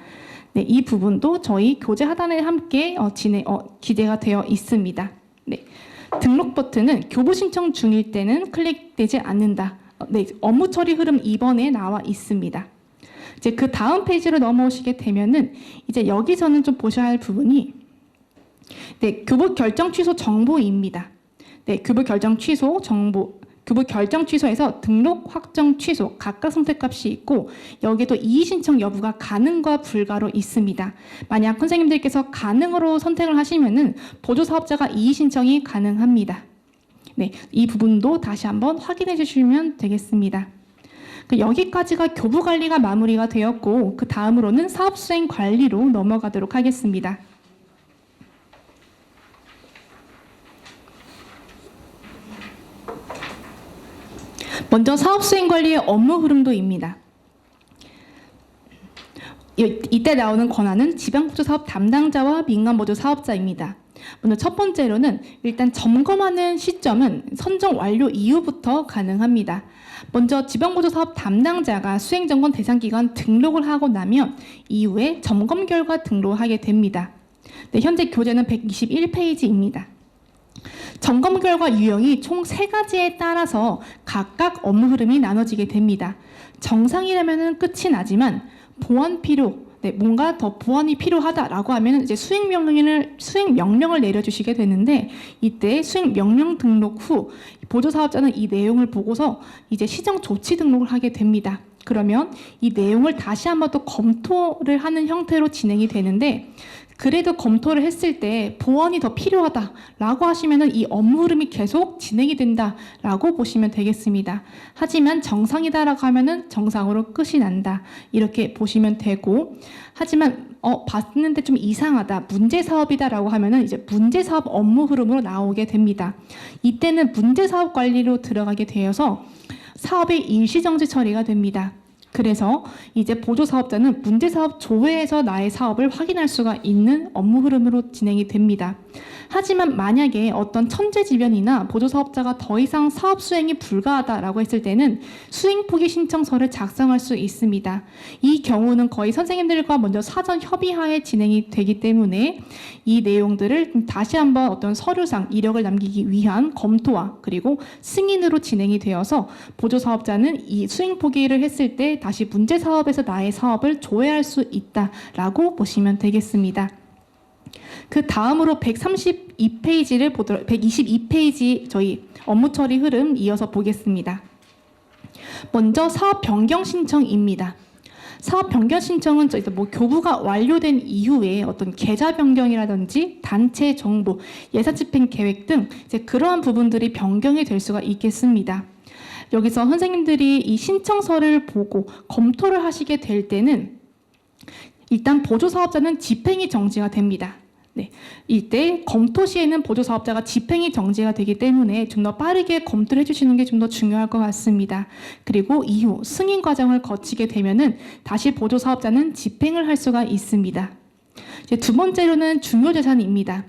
이 부분도 저희 교재 하단에 함께 기재가 되어 있습니다. 등록 버튼은 교부 신청 중일 때는 클릭되지 않는다. 업무 처리 흐름 2번에 나와 있습니다. 이제 그 다음 페이지로 넘어오시게 되면은 이제 여기서는 좀 보셔야 할 부분이 교부 결정 취소 정보입니다. 교부 결정 취소 정보. 교부 결정 취소에서 등록, 확정, 취소 각각 선택값이 있고 여기에도 이의 신청 여부가 가능과 불가로 있습니다. 만약 선생님들께서 가능으로 선택을 하시면은 보조사업자가 이의 신청이 가능합니다. 이 부분도 다시 한번 확인해 주시면 되겠습니다. 여기까지가 교부 관리가 마무리가 되었고 그 다음으로는 사업 수행 관리로 넘어가도록 하겠습니다. 먼저 사업수행관리의 업무 흐름도입니다. 이때 나오는 권한은 지방보조사업 담당자와 민간보조사업자입니다. 먼저 첫 번째로는 일단 점검하는 시점은 선정 완료 이후부터 가능합니다. 먼저 지방보조사업 담당자가 수행점검 대상기관 등록을 하고 나면 이후에 점검 결과 등록하게 됩니다. 네, 현재 교재는 121페이지입니다. 점검 결과 유형이 총 3가지에 따라서 각각 업무 흐름이 나눠지게 됩니다. 정상이라면 끝이 나지만 보완 필요, 뭔가 더 보완이 필요하다라고 하면 이제 수행 명령을 내려주시게 되는데, 이때 수행 명령 등록 후 보조 사업자는 이 내용을 보고서 이제 시정 조치 등록을 하게 됩니다. 그러면 이 내용을 다시 한번 또 검토를 하는 형태로 진행이 되는데, 그래도 검토를 했을 때 보완이 더 필요하다라고 하시면은 이 업무 흐름이 계속 진행이 된다라고 보시면 되겠습니다. 하지만 정상이다라고 하면은 정상으로 끝이 난다, 이렇게 보시면 되고, 하지만 봤는데 좀 이상하다, 문제 사업이다라고 하면은 이제 문제 사업 업무 흐름으로 나오게 됩니다. 이때는 문제 사업 관리로 들어가게 되어서 사업의 일시정지 처리가 됩니다. 그래서 이제 보조 사업자는 문제 사업 조회에서 나의 사업을 확인할 수가 있는 업무 흐름으로 진행이 됩니다. 하지만 만약에 어떤 천재지변이나 보조 사업자가 더 이상 사업 수행이 불가하다라고 했을 때는 수행 포기 신청서를 작성할 수 있습니다. 이 경우는 거의 선생님들과 먼저 사전 협의하에 진행이 되기 때문에 이 내용들을 다시 한번 어떤 서류상 이력을 남기기 위한 검토와 그리고 승인으로 진행이 되어서 보조 사업자는 이 수행 포기를 했을 때 다시 문제 사업에서 나의 사업을 조회할 수 있다라고 보시면 되겠습니다. 그 다음으로 122페이지 저희 업무 처리 흐름 이어서 보겠습니다. 먼저 사업 변경 신청입니다. 사업 변경 신청은 교부가 완료된 이후에 어떤 계좌 변경이라든지 단체 정보, 예산 집행 계획 등 이제 그러한 부분들이 변경이 될 수가 있겠습니다. 여기서 선생님들이 이 신청서를 보고 검토를 하시게 될 때는 일단 보조 사업자는 집행이 정지가 됩니다. 네, 이때 검토 시에는 보조 사업자가 집행이 정지가 되기 때문에 좀 더 빠르게 검토를 해주시는 게 좀 더 중요할 것 같습니다. 그리고 이후 승인 과정을 거치게 되면은 다시 보조 사업자는 집행을 할 수가 있습니다. 이제 두 번째로는 중요재산입니다.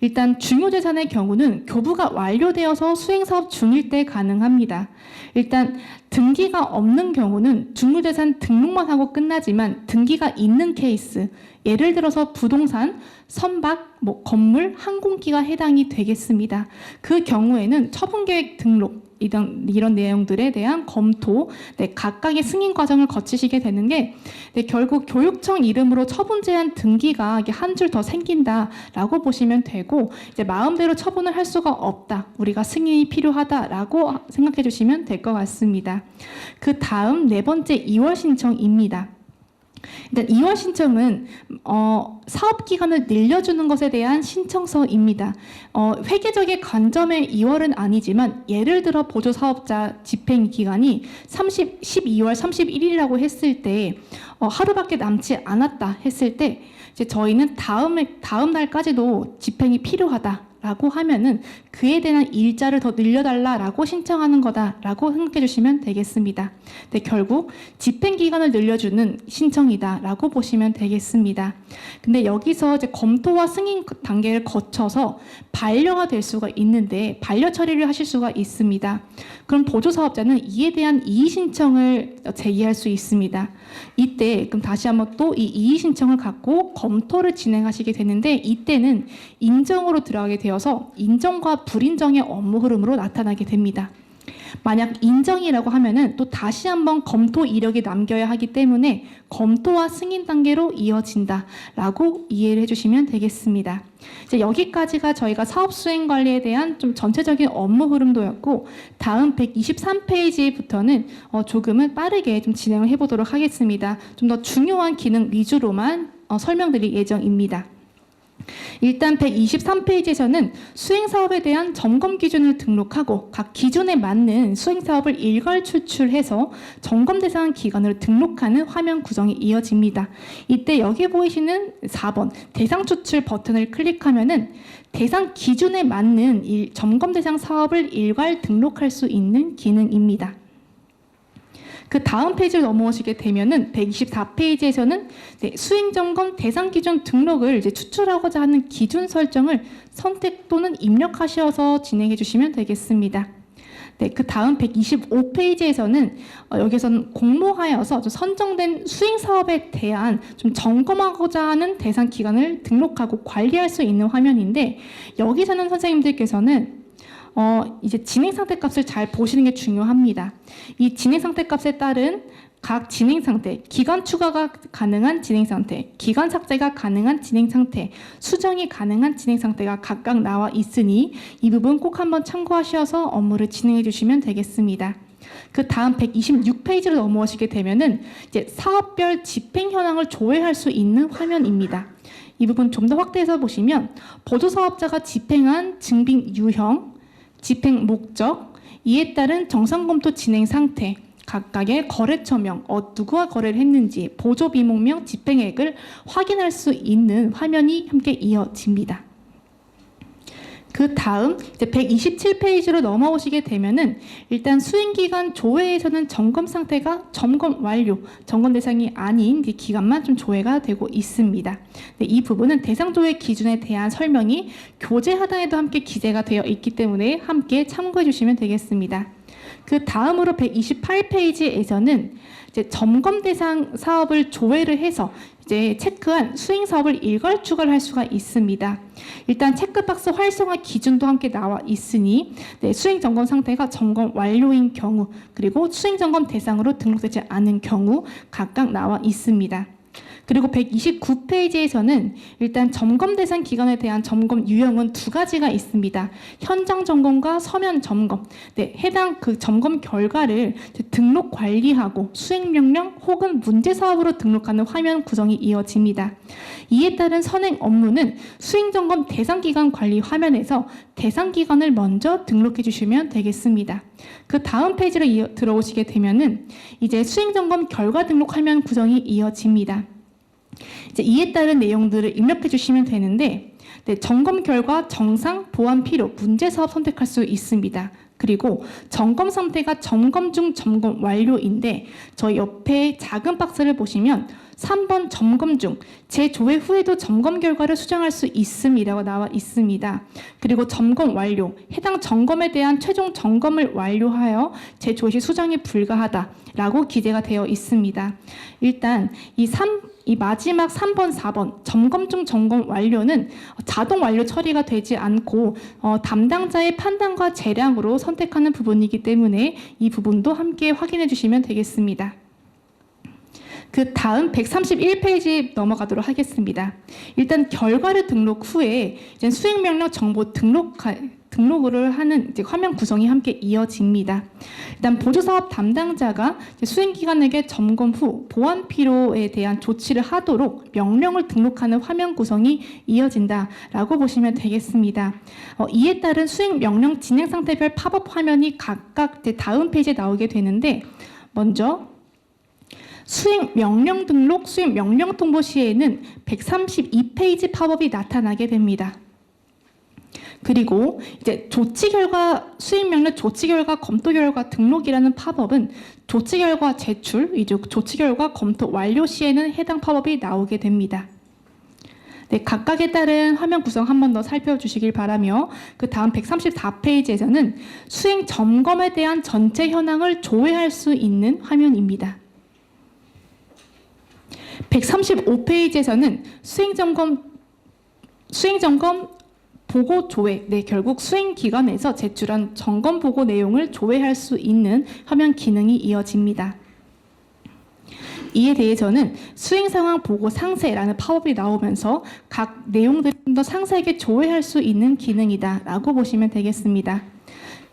일단 중요재산의 경우는 교부가 완료되어서 수행사업 중일 때 가능합니다. 일단 등기가 없는 경우는 중요재산 등록만 하고 끝나지만 등기가 있는 케이스, 예를 들어서 부동산, 선박, 건물, 항공기가 해당이 되겠습니다. 그 경우에는 처분계획 등록, 이런 내용들에 대한 검토, 각각의 승인 과정을 거치시게 되는 게 결국 교육청 이름으로 처분 제한 등기가 한 줄 더 생긴다라고 보시면 되고, 이제 마음대로 처분을 할 수가 없다, 우리가 승인이 필요하다라고 생각해 주시면 될 것 같습니다. 그 다음 네 번째 2월 신청입니다. 일단 2월 신청은 사업 기간을 늘려주는 것에 대한 신청서입니다. 회계적인 관점의 2월은 아니지만 예를 들어 보조 사업자 집행 기간이 12월 31일이라고 했을 때 하루밖에 남지 않았다 했을 때 이제 저희는 다음 날까지도 집행이 필요하다라고 하면은 그에 대한 일자를 더 늘려달라라고 신청하는 거다라고 생각해 주시면 되겠습니다. 네, 결국 집행 기간을 늘려주는 신청이다라고 보시면 되겠습니다. 근데 여기서 이제 검토와 승인 단계를 거쳐서 반려가 될 수가 있는데 반려 처리를 하실 수가 있습니다. 그럼 보조 사업자는 이에 대한 이의 신청을 제기할 수 있습니다. 이때 그럼 다시 한번 또 이 이의 신청을 갖고 검토를 진행하시게 되는데, 이때는 인정으로 들어가게 되어서 인정과 불인정의 업무 흐름으로 나타나게 됩니다. 만약 인정이라고 하면은 또 다시 한번 검토 이력이 남겨야 하기 때문에 검토와 승인 단계로 이어진다라고 이해를 해주시면 되겠습니다. 이제 여기까지가 저희가 사업 수행 관리에 대한 좀 전체적인 업무 흐름도였고, 다음 123페이지부터는 조금은 빠르게 좀 진행을 해보도록 하겠습니다. 좀 더 중요한 기능 위주로만 설명드릴 예정입니다. 일단 123페이지에서는 수행사업에 대한 점검 기준을 등록하고 각 기준에 맞는 수행사업을 일괄 추출해서 점검 대상 기관으로 등록하는 화면 구성이 이어집니다. 이때 여기 보이시는 4번 대상 추출 버튼을 클릭하면은 대상 기준에 맞는 점검 대상 사업을 일괄 등록할 수 있는 기능입니다. 그 다음 페이지로 넘어오시게 되면은 124페이지에서는 수행 점검 대상 기준 등록을 이제 추출하고자 하는 기준 설정을 선택 또는 입력하셔서 진행해 주시면 되겠습니다. 네, 그 다음 125페이지에서는 여기서는 공모하여서 좀 선정된 수행 사업에 대한 좀 점검하고자 하는 대상 기관을 등록하고 관리할 수 있는 화면인데, 여기서는 선생님들께서는 이제 진행 상태 값을 잘 보시는 게 중요합니다. 이 진행 상태 값에 따른 각 진행 상태, 기간 추가가 가능한 진행 상태, 기간 삭제가 가능한 진행 상태, 수정이 가능한 진행 상태가 각각 나와 있으니 이 부분 꼭 한번 참고하셔서 업무를 진행해 주시면 되겠습니다. 그 다음 126페이지로 넘어오시게 되면은 이제 사업별 집행 현황을 조회할 수 있는 화면입니다. 이 부분 좀 더 확대해서 보시면 보조사업자가 집행한 증빙 유형, 집행 목적, 이에 따른 정상검토 진행 상태, 각각의 거래처명, 누구와 거래를 했는지, 보조 비목명, 집행액을 확인할 수 있는 화면이 함께 이어집니다. 그 다음 이제 127페이지로 넘어오시게 되면은 일단 수행기간 조회에서는 점검 상태가 점검 완료, 점검 대상이 아닌 기간만 좀 조회가 되고 있습니다. 네, 이 부분은 대상 조회 기준에 대한 설명이 교재 하단에도 함께 기재가 되어 있기 때문에 함께 참고해 주시면 되겠습니다. 그 다음으로 128페이지에서는 이제 점검 대상 사업을 조회를 해서 이제 체크한 수행 사업을 일괄 추가를 할 수가 있습니다. 일단 체크박스 활성화 기준도 함께 나와 있으니 네, 수행 점검 상태가 점검 완료인 경우, 그리고 수행 점검 대상으로 등록되지 않은 경우 각각 나와 있습니다. 그리고 129페이지에서는 일단 점검 대상 기관에 대한 점검 유형은 두 가지가 있습니다. 현장 점검과 서면 점검. 네, 해당 그 점검 결과를 등록 관리하고 수행 명령 혹은 문제 사업으로 등록하는 화면 구성이 이어집니다. 이에 따른 선행 업무는 수행 점검 대상 기관 관리 화면에서 대상 기관을 먼저 등록해 주시면 되겠습니다. 그 다음 페이지로 들어오시게 되면은 이제 수행 점검 결과 등록 화면 구성이 이어집니다. 이제 이에 따른 내용들을 입력해 주시면 되는데, 네, 점검 결과 정상, 보완 필요, 문제 사업 선택할 수 있습니다. 그리고 점검 상태가 점검 중, 점검 완료인데 저희 옆에 작은 박스를 보시면 3번 점검 중, 재조회 후에도 점검 결과를 수정할 수 있음이라고 나와 있습니다. 그리고 점검 완료, 해당 점검에 대한 최종 점검을 완료하여 재조회 시 수정이 불가하다라고 기재가 되어 있습니다. 일단 이 마지막 3번, 4번 점검 중 점검 완료는 자동 완료 처리가 되지 않고 담당자의 판단과 재량으로 선택하는 부분이기 때문에 이 부분도 함께 확인해 주시면 되겠습니다. 그 다음 131페이지 넘어가도록 하겠습니다. 일단 결과를 등록 후에 이제 수행명령 정보 등록을 하는 이제 화면 구성이 함께 이어집니다. 일단 보조사업 담당자가 수행기관에게 점검 후 보완 필요에 대한 조치를 하도록 명령을 등록하는 화면 구성이 이어진다라고 보시면 되겠습니다. 이에 따른 수행명령 진행 상태별 팝업 화면이 각각 다음 페이지에 나오게 되는데, 먼저 수행 명령 등록, 수행 명령 통보 시에는 132페이지 팝업이 나타나게 됩니다. 그리고 이제 조치 결과, 수행 명령 조치 결과 검토 결과 등록이라는 팝업은 조치 결과 제출, 이제 조치 결과 검토 완료 시에는 해당 팝업이 나오게 됩니다. 네, 각각에 따른 화면 구성 한 번 더 살펴주시길 바라며, 그 다음 134페이지에서는 수행 점검에 대한 전체 현황을 조회할 수 있는 화면입니다. 135페이지에서는 수행점검 보고 조회, 네, 결국 수행기관에서 제출한 점검 보고 내용을 조회할 수 있는 화면 기능이 이어집니다. 이에 대해서는 수행상황 보고 상세라는 팝업이 나오면서 각 내용들을 좀 더 상세하게 조회할 수 있는 기능이다 라고 보시면 되겠습니다.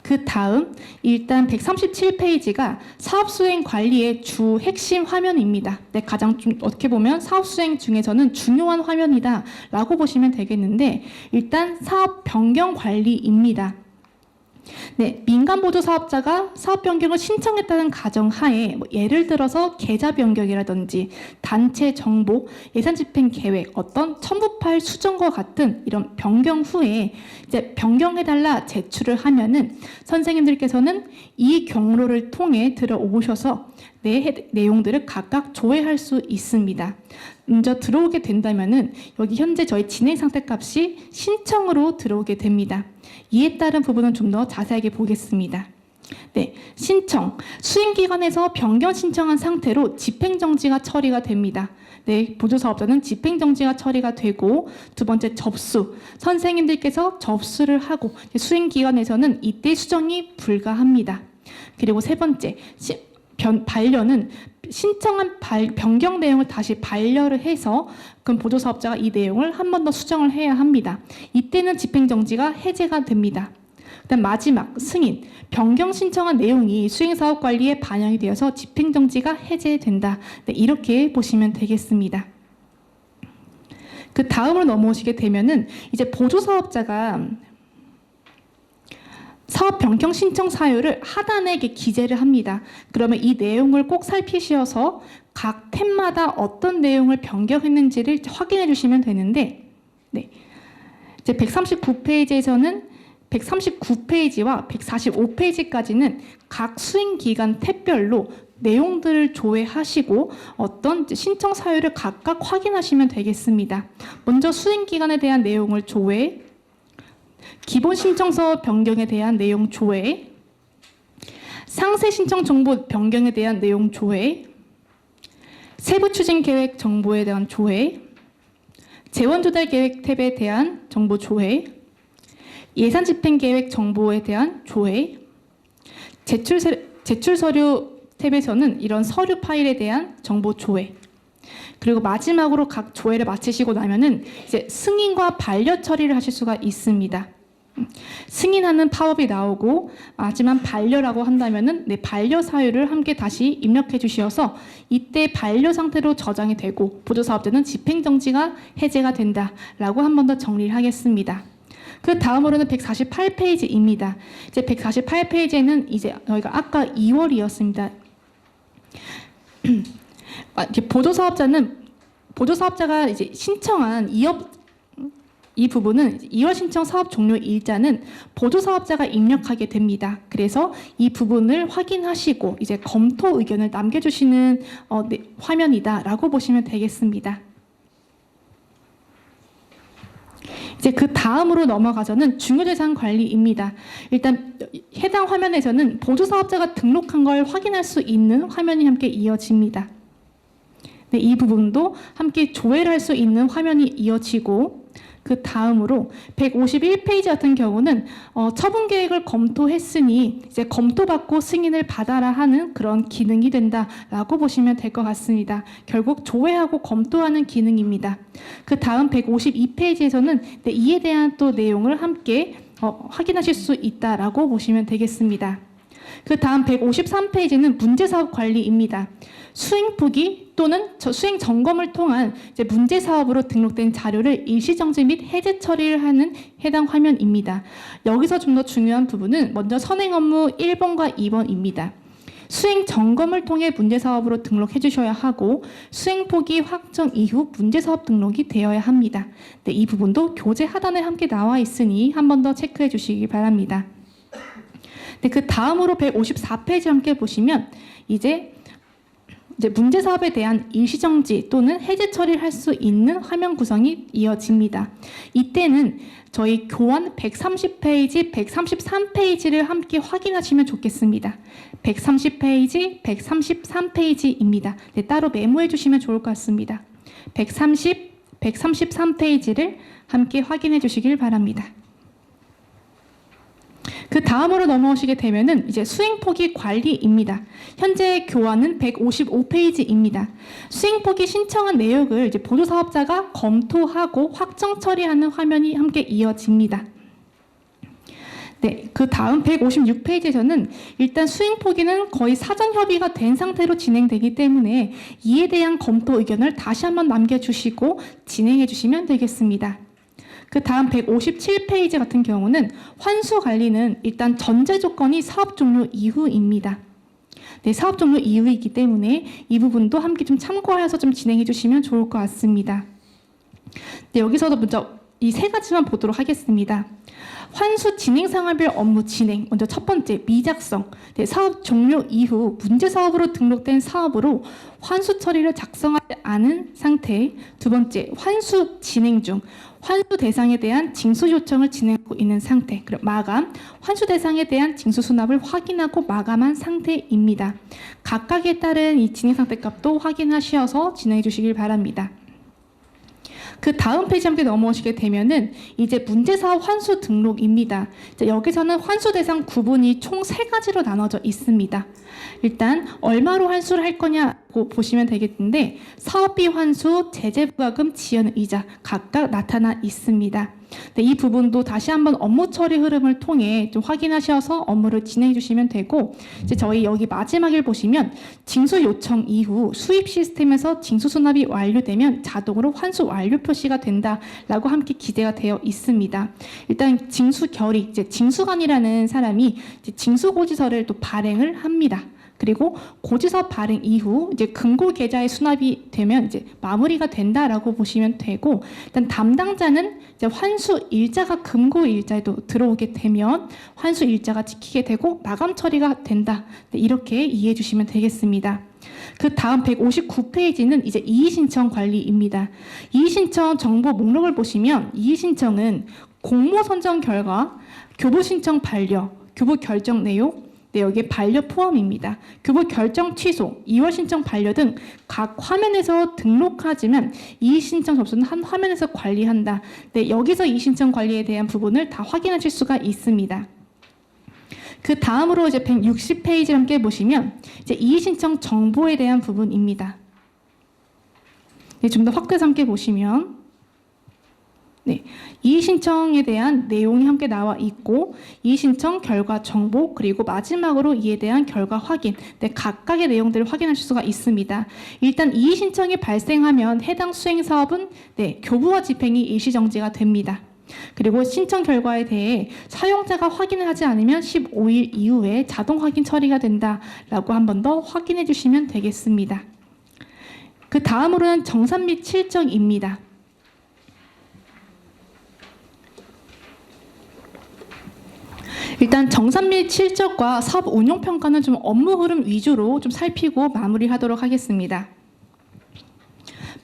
그 다음 일단 137페이지가 사업수행 관리의 주 핵심 화면입니다. 네, 가장 좀 어떻게 보면 사업수행 중에서는 중요한 화면이다 라고 보시면 되겠는데, 일단 사업 변경 관리입니다. 네, 민간보조 사업자가 사업 변경을 신청했다는 가정하에 예를 들어서 계좌 변경이라든지 단체 정보, 예산 집행 계획, 어떤 첨부파일 수정과 같은 이런 변경 후에 이제 변경해달라 제출을 하면은 선생님들께서는 이 경로를 통해 들어오셔서 내용들을 각각 조회할 수 있습니다. 먼저 들어오게 된다면은 여기 현재 저희 진행 상태 값이 신청으로 들어오게 됩니다. 이에 따른 부분은 좀 더 자세하게 보겠습니다. 네, 신청. 수행기관에서 변경 신청한 상태로 집행정지가 처리가 됩니다. 네, 보조사업자는 집행정지가 처리가 되고, 두 번째 접수. 선생님들께서 접수를 하고 수행기관에서는 이때 수정이 불가합니다. 그리고 세 번째, 반려는 신청한 변경 내용을 다시 반려를 해서 그럼 보조사업자가 이 내용을 한 번 더 수정을 해야 합니다. 이때는 집행정지가 해제가 됩니다. 그다음 마지막 승인. 변경 신청한 내용이 수행사업 관리에 반영이 되어서 집행정지가 해제된다. 네, 이렇게 보시면 되겠습니다. 그 다음으로 넘어오시게 되면은 이제 보조사업자가 사업 변경 신청 사유를 하단에 기재를 합니다. 그러면 이 내용을 꼭 살피셔서 각 탭마다 어떤 내용을 변경했는지를 확인해 주시면 되는데, 네. 이제 139페이지에서는 139페이지와 145페이지까지는 각 수행기관 탭별로 내용들을 조회하시고 어떤 신청 사유를 각각 확인하시면 되겠습니다. 먼저 수행기관에 대한 내용을 조회, 기본 신청서 변경에 대한 내용 조회, 상세 신청 정보 변경에 대한 내용 조회, 세부 추진 계획 정보에 대한 조회, 재원 조달 계획 탭에 대한 정보 조회, 예산 집행 계획 정보에 대한 조회, 제출 서류 탭에서는 이런 서류 파일에 대한 정보 조회, 그리고 마지막으로 각 조회를 마치시고 나면은 이제 승인과 반려 처리를 하실 수가 있습니다. 승인하는 팝업이 나오고 마지막 반려라고 한다면은 네, 반려 사유를 함께 다시 입력해 주셔서 이때 반려 상태로 저장이 되고 보조사업자는 집행정지가 해제가 된다라고 한 번 더 정리를 하겠습니다. 그 다음으로는 148페이지입니다. 이제 148페이지에는 이제 저희가 아까 2월이었습니다. 보조사업자가 이제 신청한 이 부분은 2월 신청 사업 종료 일자는 보조사업자가 입력하게 됩니다. 그래서 이 부분을 확인하시고 이제 검토 의견을 남겨주시는 화면이다라고 보시면 되겠습니다. 이제 그 다음으로 넘어가서는 중요재산 관리입니다. 일단 해당 화면에서는 보조사업자가 등록한 걸 확인할 수 있는 화면이 함께 이어집니다. 네, 이 부분도 함께 조회를 할 수 있는 화면이 이어지고 그 다음으로 151페이지 같은 경우는 처분 계획을 검토했으니 이제 검토받고 승인을 받아라 하는 그런 기능이 된다라고 보시면 될 것 같습니다. 결국 조회하고 검토하는 기능입니다. 그 다음 152페이지에서는 이에 대한 또 내용을 함께 확인하실 수 있다라고 보시면 되겠습니다. 그 다음 153페이지는 문제사업 관리입니다. 수행 포기 또는 수행 점검을 통한 이제 문제 사업으로 등록된 자료를 일시정지 및 해제 처리를 하는 해당 화면입니다. 여기서 좀 더 중요한 부분은 먼저 선행 업무 1번과 2번입니다. 수행 점검을 통해 문제 사업으로 등록해 주셔야 하고 수행 포기 확정 이후 문제 사업 등록이 되어야 합니다. 네, 이 부분도 교재 하단에 함께 나와 있으니 한 번 더 체크해 주시기 바랍니다. 네, 그 다음으로 154페이지 함께 보시면 이제 문제 사업에 대한 일시정지 또는 해제 처리를 할 수 있는 화면 구성이 이어집니다. 이때는 저희 교환 130페이지, 133페이지를 함께 확인하시면 좋겠습니다. 130페이지, 133페이지입니다. 네, 따로 메모해 주시면 좋을 것 같습니다. 133페이지를 함께 확인해 주시길 바랍니다. 그 다음으로 넘어오시게 되면은 이제 수행 포기 관리입니다. 현재 교환은 155페이지입니다. 수행 포기 신청한 내역을 이제 보조사업자가 검토하고 확정 처리하는 화면이 함께 이어집니다. 네, 그 다음 156페이지에서는 일단 수행 포기는 거의 사전 협의가 된 상태로 진행되기 때문에 이에 대한 검토 의견을 다시 한번 남겨주시고 진행해 주시면 되겠습니다. 그 다음 157페이지 같은 경우는 환수 관리는 일단 전제 조건이 사업 종료 이후입니다. 네, 사업 종료 이후이기 때문에 이 부분도 함께 좀 참고하여서 좀 진행해 주시면 좋을 것 같습니다. 네, 여기서도 먼저 이 세 가지만 보도록 하겠습니다. 환수 진행 상황별 업무 진행. 먼저 첫 번째 미작성. 네, 사업 종료 이후 문제 사업으로 등록된 사업으로 환수 처리를 작성하지 않은 상태. 두 번째 환수 진행 중 환수 대상에 대한 징수 요청을 진행하고 진행하고 있는 상태, 그리고 마감, 환수 대상에 대한 징수 수납을 확인하고 마감한 상태입니다. 각각에 따른 이 진행 상태 값도 확인하셔서 진행해 주시길 바랍니다. 그 다음 페이지 함께 넘어오시게 되면은 이제 문제사업 환수 등록입니다. 여기서는 환수 대상 구분이 총 3가지로 나눠져 있습니다. 일단 얼마로 환수를 할 거냐고 보시면 되겠는데 사업비 환수, 제재부과금, 지연 이자 각각 나타나 있습니다. 네, 이 부분도 다시 한번 업무 처리 흐름을 통해 좀 확인하셔서 업무를 진행해 주시면 되고, 이제 저희 여기 마지막을 보시면 징수 요청 이후 수입 시스템에서 징수 수납이 완료되면 자동으로 환수 완료 표시가 된다라고 함께 기재가 되어 있습니다. 일단 징수 결의, 이제 징수관이라는 사람이 이제 징수 고지서를 또 발행을 합니다. 그리고 고지서 발행 이후 이제 금고 계좌에 수납이 되면 이제 마무리가 된다라고 보시면 되고, 일단 담당자는 이제 환수 일자가 금고 일자에도 들어오게 되면 환수 일자가 지키게 되고 마감 처리가 된다. 네, 이렇게 이해해 주시면 되겠습니다. 그 다음 159페이지는 이제 이의신청 관리입니다. 이의신청 정보 목록을 보시면 이의신청은 공모 선정 결과, 교부 신청 반려, 교부 결정 내용, 네, 여기에 반려 포함입니다. 교부 결정 취소, 2월 신청 반려 등 각 화면에서 등록하지만 이의신청 접수는 한 화면에서 관리한다. 네, 여기서 이의신청 관리에 대한 부분을 다 확인하실 수가 있습니다. 그 다음으로 이제 160페이지를 함께 보시면 이제 이의신청 정보에 대한 부분입니다. 네, 좀 더 확대해서 함께 보시면 네, 이의신청에 대한 내용이 함께 나와 있고 이의신청 결과 정보, 그리고 마지막으로 이에 대한 결과 확인, 네, 각각의 내용들을 확인하실 수가 있습니다. 일단 이의신청이 발생하면 해당 수행사업은 네, 교부와 집행이 일시정지가 됩니다. 그리고 신청 결과에 대해 사용자가 확인을 하지 않으면 15일 이후에 자동 확인 처리가 된다라고 한 번 더 확인해 주시면 되겠습니다. 그 다음으로는 정산 및 실적입니다. 일단 정산 및 실적과 사업 운용 평가는 좀 업무 흐름 위주로 좀 살피고 마무리하도록 하겠습니다.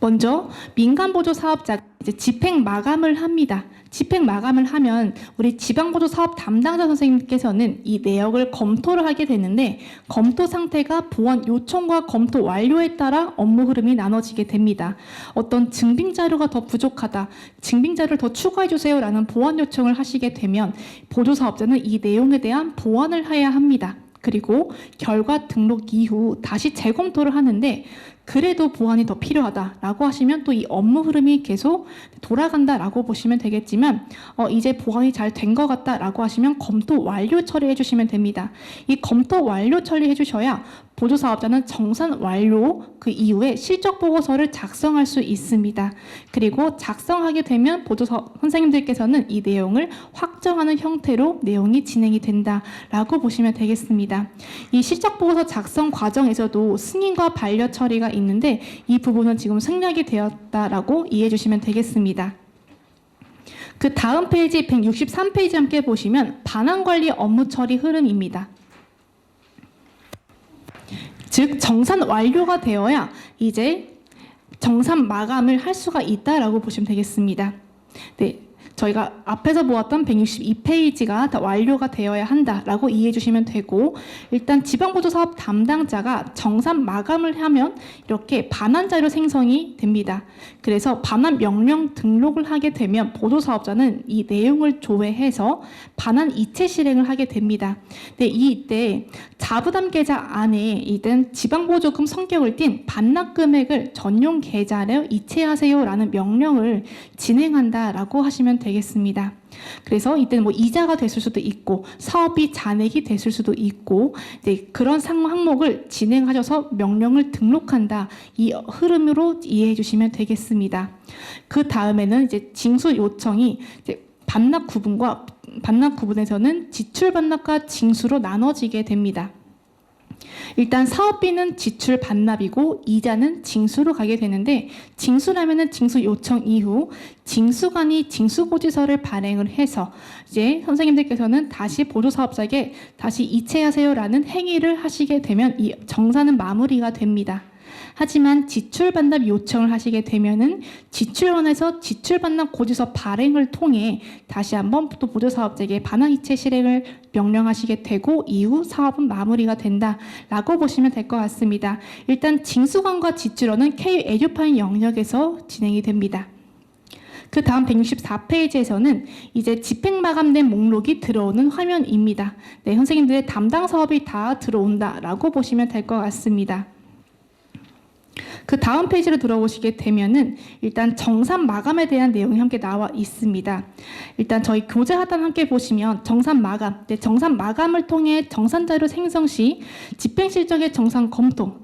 먼저 민간보조 사업자 이제 집행 마감을 합니다. 집행 마감을 하면 우리 지방보조 사업 담당자 선생님께서는 이 내역을 검토를 하게 되는데 검토 상태가 보완 요청과 검토 완료에 따라 업무 흐름이 나눠지게 됩니다. 어떤 증빙 자료가 더 부족하다, 증빙 자료를 더 추가해 주세요라는 보완 요청을 하시게 되면 보조 사업자는 이 내용에 대한 보완을 해야 합니다. 그리고 결과 등록 이후 다시 재검토를 하는데 그래도 보완이 더 필요하다라고 하시면 또 이 업무 흐름이 계속 돌아간다라고 보시면 되겠지만 이제 보완이 잘 된 것 같다라고 하시면 검토 완료 처리해 주시면 됩니다. 이 검토 완료 처리해 주셔야 보조사업자는 정산 완료 그 이후에 실적 보고서를 작성할 수 있습니다. 그리고 작성하게 되면 보조사 선생님들께서는 이 내용을 확정하는 형태로 내용이 진행이 된다라고 보시면 되겠습니다. 이 실적 보고서 작성 과정에서도 승인과 반려 처리가 있는데 이 부분은 지금 생략이 되었다라고 이해해 주시면 되겠습니다. 그 다음 페이지 163페이지 함께 보시면 반환관리 업무 처리 흐름입니다. 즉 정산 완료가 되어야 이제 정산 마감을 할 수가 있다라고 보시면 되겠습니다. 네, 저희가 앞에서 보았던 162페이지가 다 완료가 되어야 한다라고 이해해 주시면 되고, 일단 지방보조사업 담당자가 정산 마감을 하면 이렇게 반환 자료 생성이 됩니다. 그래서 반환 명령 등록을 하게 되면 보조사업자는 이 내용을 조회해서 반환 이체 실행을 하게 됩니다. 네, 이때 자부담 계좌 안에 이든 지방보조금 성격을 띤 반납 금액을 전용 계좌로 이체하세요라는 명령을 진행한다라고 하시면 되겠습니다. 그래서 이때는 뭐 이자가 됐을 수도 있고 사업비 잔액이 됐을 수도 있고 그런 항목을 진행하셔서 명령을 등록한다, 이 흐름으로 이해해 주시면 되겠습니다. 그 다음에는 이제 징수 요청이 이제 반납 구분에서는 지출 반납과 징수로 나눠지게 됩니다. 일단 사업비는 지출 반납이고 이자는 징수로 가게 되는데, 징수라면은 징수 요청 이후 징수관이 징수고지서를 발행을 해서 이제 선생님들께서는 다시 보조사업자에게 다시 이체하세요라는 행위를 하시게 되면 이 정산은 마무리가 됩니다. 하지만 지출 반납 요청을 하시게 되면은 지출원에서 지출 반납 고지서 발행을 통해 다시 한번 또 보조사업자에게 반환 이체 실행을 명령하시게 되고 이후 사업은 마무리가 된다라고 보시면 될 것 같습니다. 일단 징수관과 지출원은 K-에듀파인 영역에서 진행이 됩니다. 그 다음 164페이지에서는 이제 집행 마감된 목록이 들어오는 화면입니다. 네, 선생님들의 담당 사업이 다 들어온다라고 보시면 될 것 같습니다. 그 다음 페이지로 들어오시게 되면은 일단 정산 마감에 대한 내용이 함께 나와 있습니다. 일단 저희 교재 하단 함께 보시면 정산 마감, 네, 정산 마감을 통해 정산 자료 생성 시 집행 실적의 정산 검토,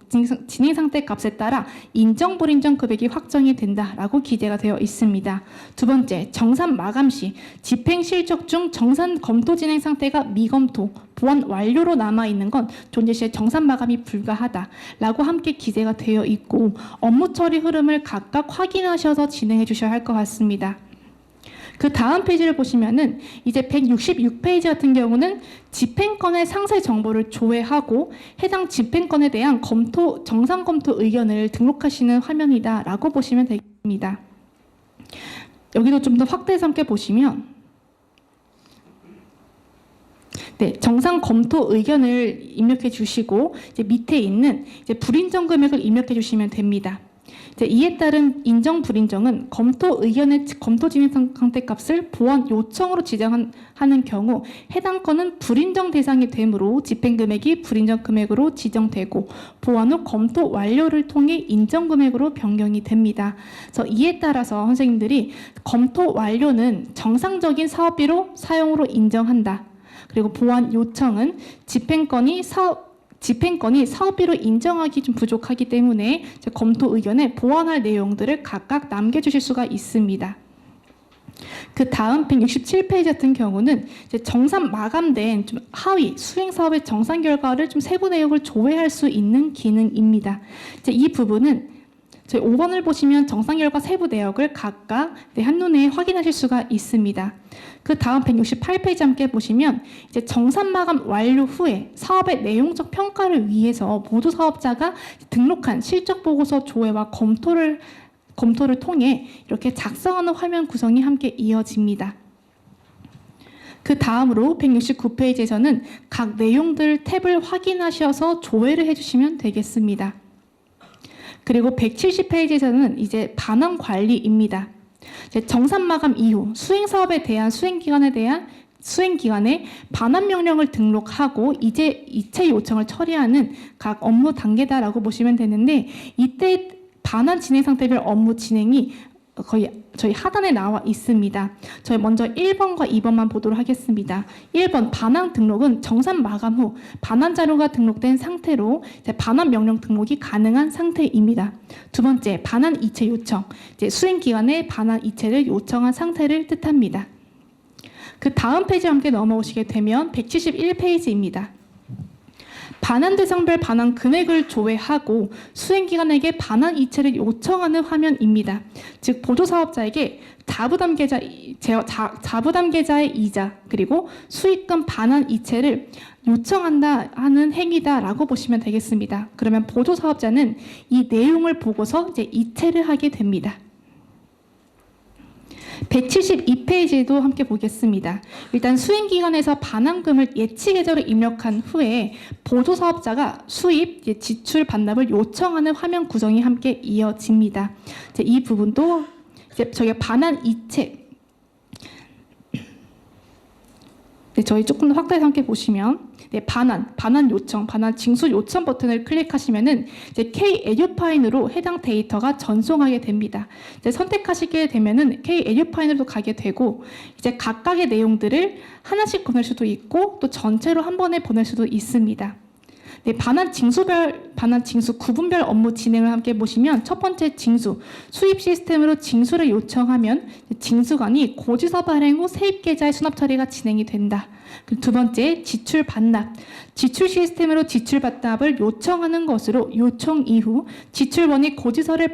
진행 상태 값에 따라 인정 불인정 금액이 확정이 된다라고 기재가 되어 있습니다. 두 번째, 정산 마감 시 집행 실적 중 정산 검토 진행 상태가 미검토, 보완 완료로 남아 있는 건 존재 시에 정산 마감이 불가하다라고 함께 기재가 되어 있고 업무 처리 흐름을 각각 확인하셔서 진행해 주셔야 할 것 같습니다. 그 다음 페이지를 보시면은 이제 166페이지 같은 경우는 집행건의 상세 정보를 조회하고 해당 집행건에 대한 정상 검토 의견을 등록하시는 화면이다라고 보시면 되겠습니다. 여기도 좀 더 확대해서 함께 보시면 네, 정상 검토 의견을 입력해 주시고 이제 밑에 있는 이제 불인정 금액을 입력해 주시면 됩니다. 이제 이에 따른 인정 불인정은 검토 의견의 검토 진행 상태 값을 보완 요청으로 지정하는 경우 해당 건은 불인정 대상이 되므로 집행 금액이 불인정 금액으로 지정되고 보완 후 검토 완료를 통해 인정 금액으로 변경이 됩니다. 그래서 이에 따라서 선생님들이 검토 완료는 정상적인 사업비로 사용으로 인정한다. 그리고 보완 요청은 집행건이 사업비로 인정하기 좀 부족하기 때문에 검토 의견에 보완할 내용들을 각각 남겨주실 수가 있습니다. 그 다음 167페이지 같은 경우는 이제 정산 마감된 좀 하위 수행 사업의 정산 결과를 좀 세부 내역을 조회할 수 있는 기능입니다. 이제 이 부분은 저희 5번을 보시면 정산 결과 세부 내역을 각각 한눈에 확인하실 수가 있습니다. 그 다음 168페이지 함께 보시면 이제 정산 마감 완료 후에 사업의 내용적 평가를 위해서 모두 사업자가 등록한 실적 보고서 조회와 검토를 통해 이렇게 작성하는 화면 구성이 함께 이어집니다. 그 다음으로 169페이지에서는 각 내용들 탭을 확인하셔서 조회를 해주시면 되겠습니다. 그리고 170페이지에서는 이제 반환 관리입니다. 정산 마감 이후 수행 사업에 대한 수행 기간에 반환 명령을 등록하고 이제 이체 요청을 처리하는 각 업무 단계다라고 보시면 되는데 이때 반환 진행 상태별 업무 진행이 거의 저희 하단에 나와 있습니다. 저희 먼저 1번과 2번만 보도록 하겠습니다. 1번 반환 등록은 정산 마감 후 반환 자료가 등록된 상태로 반환 명령 등록이 가능한 상태입니다. 두 번째, 반환 이체 요청. 수행 기간에 반환 이체를 요청한 상태를 뜻합니다. 그 다음 페이지 함께 넘어오시게 되면 171페이지입니다. 반환 대상별 반환 금액을 조회하고 수행기관에게 반환 이체를 요청하는 화면입니다. 즉 보조사업자에게 자부담계자의 이자 그리고 수익금 반환 이체를 요청한다 하는 행위다라고 보시면 되겠습니다. 그러면 보조사업자는 이 내용을 보고서 이제 이체를 하게 됩니다. 172페이지도 함께 보겠습니다. 일단 수행기관에서 반환금을 예치계좌로 입력한 후에 보조사업자가 수입, 지출 반납을 요청하는 화면 구성이 함께 이어집니다. 이 부분도 저희가 반환 이체, 저희 조금 더 확대해서 함께 보시면 반환 요청, 반환 징수 요청 버튼을 클릭하시면은 K-에듀파인으로 해당 데이터가 전송하게 됩니다. 선택하시게 되면은 K-에듀파인으로 가게 되고 이제 각각의 내용들을 하나씩 보낼 수도 있고 또 전체로 한 번에 보낼 수도 있습니다. 반환 징수 구분별 업무 진행을 함께 보시면 첫 번째 징수, 수입 시스템으로 징수를 요청하면 징수관이 고지서 발행 후 세입계좌의 수납 처리가 진행이 된다. 두 번째, 지출 반납, 지출 시스템으로 지출 반납을 요청하는 것으로 요청 이후 지출원이 고지서를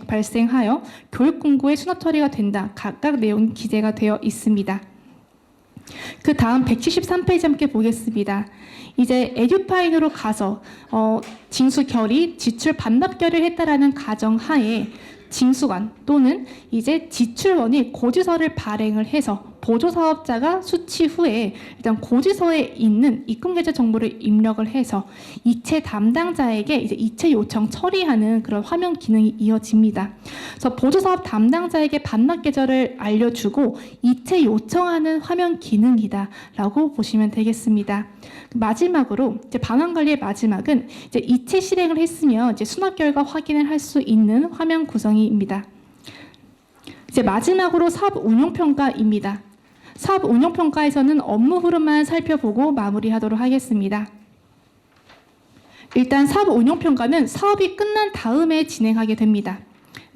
발생하여 교육공고의 수납 처리가 된다. 각각 내용이 기재가 되어 있습니다. 그 다음 173페이지 함께 보겠습니다. 이제 에듀파인으로 가서 징수 결의, 지출 반납 결의를 했다라는 가정하에 징수관 또는 이제 지출원이 고지서를 발행을 해서 보조사업자가 수취 후에 일단 고지서에 있는 입금계좌 정보를 입력을 해서 이체 담당자에게 이제 이체 요청 처리하는 그런 화면 기능이 이어집니다. 그래서 보조사업 담당자에게 반납 계좌를 알려주고 이체 요청하는 화면 기능이다라고 보시면 되겠습니다. 마지막으로 이제 방환관리의 마지막은 이제 이체 실행을 했으면 이제 수납 결과 확인을 할 수 있는 화면 구성입니다. 이제 마지막으로 사업 운용 평가입니다. 사업 운용 평가에서는 업무 흐름만 살펴보고 마무리하도록 하겠습니다. 일단 사업 운용 평가는 사업이 끝난 다음에 진행하게 됩니다.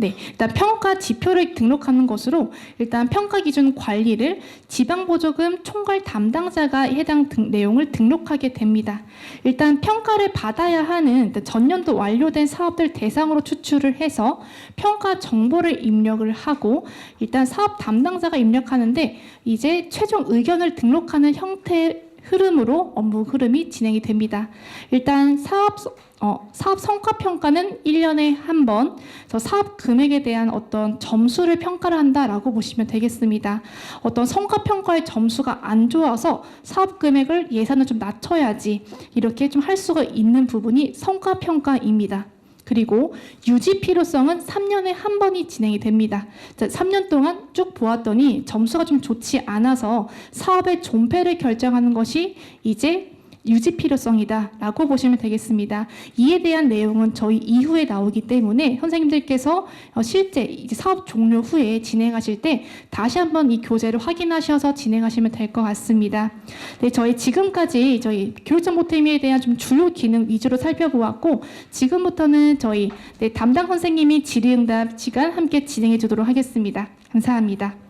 네, 일단 평가 지표를 등록하는 것으로 일단 평가 기준 관리를 지방보조금 총괄 담당자가 해당 내용을 등록하게 됩니다. 일단 평가를 받아야 하는 전년도 완료된 사업들 대상으로 추출을 해서 평가 정보를 입력을 하고 일단 사업 담당자가 입력하는데 이제 최종 의견을 등록하는 형태 흐름으로 업무 흐름이 진행이 됩니다. 일단 사업 성과 평가는 1년에 한 번, 사업 금액에 대한 어떤 점수를 평가를 한다라고 보시면 되겠습니다. 어떤 성과 평가의 점수가 안 좋아서 사업 금액을 예산을 좀 낮춰야지 이렇게 좀 할 수가 있는 부분이 성과 평가입니다. 그리고 유지 필요성은 3년에 한 번이 진행이 됩니다. 3년 동안 쭉 보았더니 점수가 좀 좋지 않아서 사업의 존폐를 결정하는 것이 이제 유지 필요성이다라고 보시면 되겠습니다. 이에 대한 내용은 저희 이후에 나오기 때문에 선생님들께서 실제 이제 사업 종료 후에 진행하실 때 다시 한번 이 교재를 확인하셔서 진행하시면 될 것 같습니다. 네, 저희 지금까지 저희 교육정보팀에 대한 좀 주요 기능 위주로 살펴보았고 지금부터는 저희 담당 선생님이 질의응답 시간 함께 진행해 주도록 하겠습니다. 감사합니다.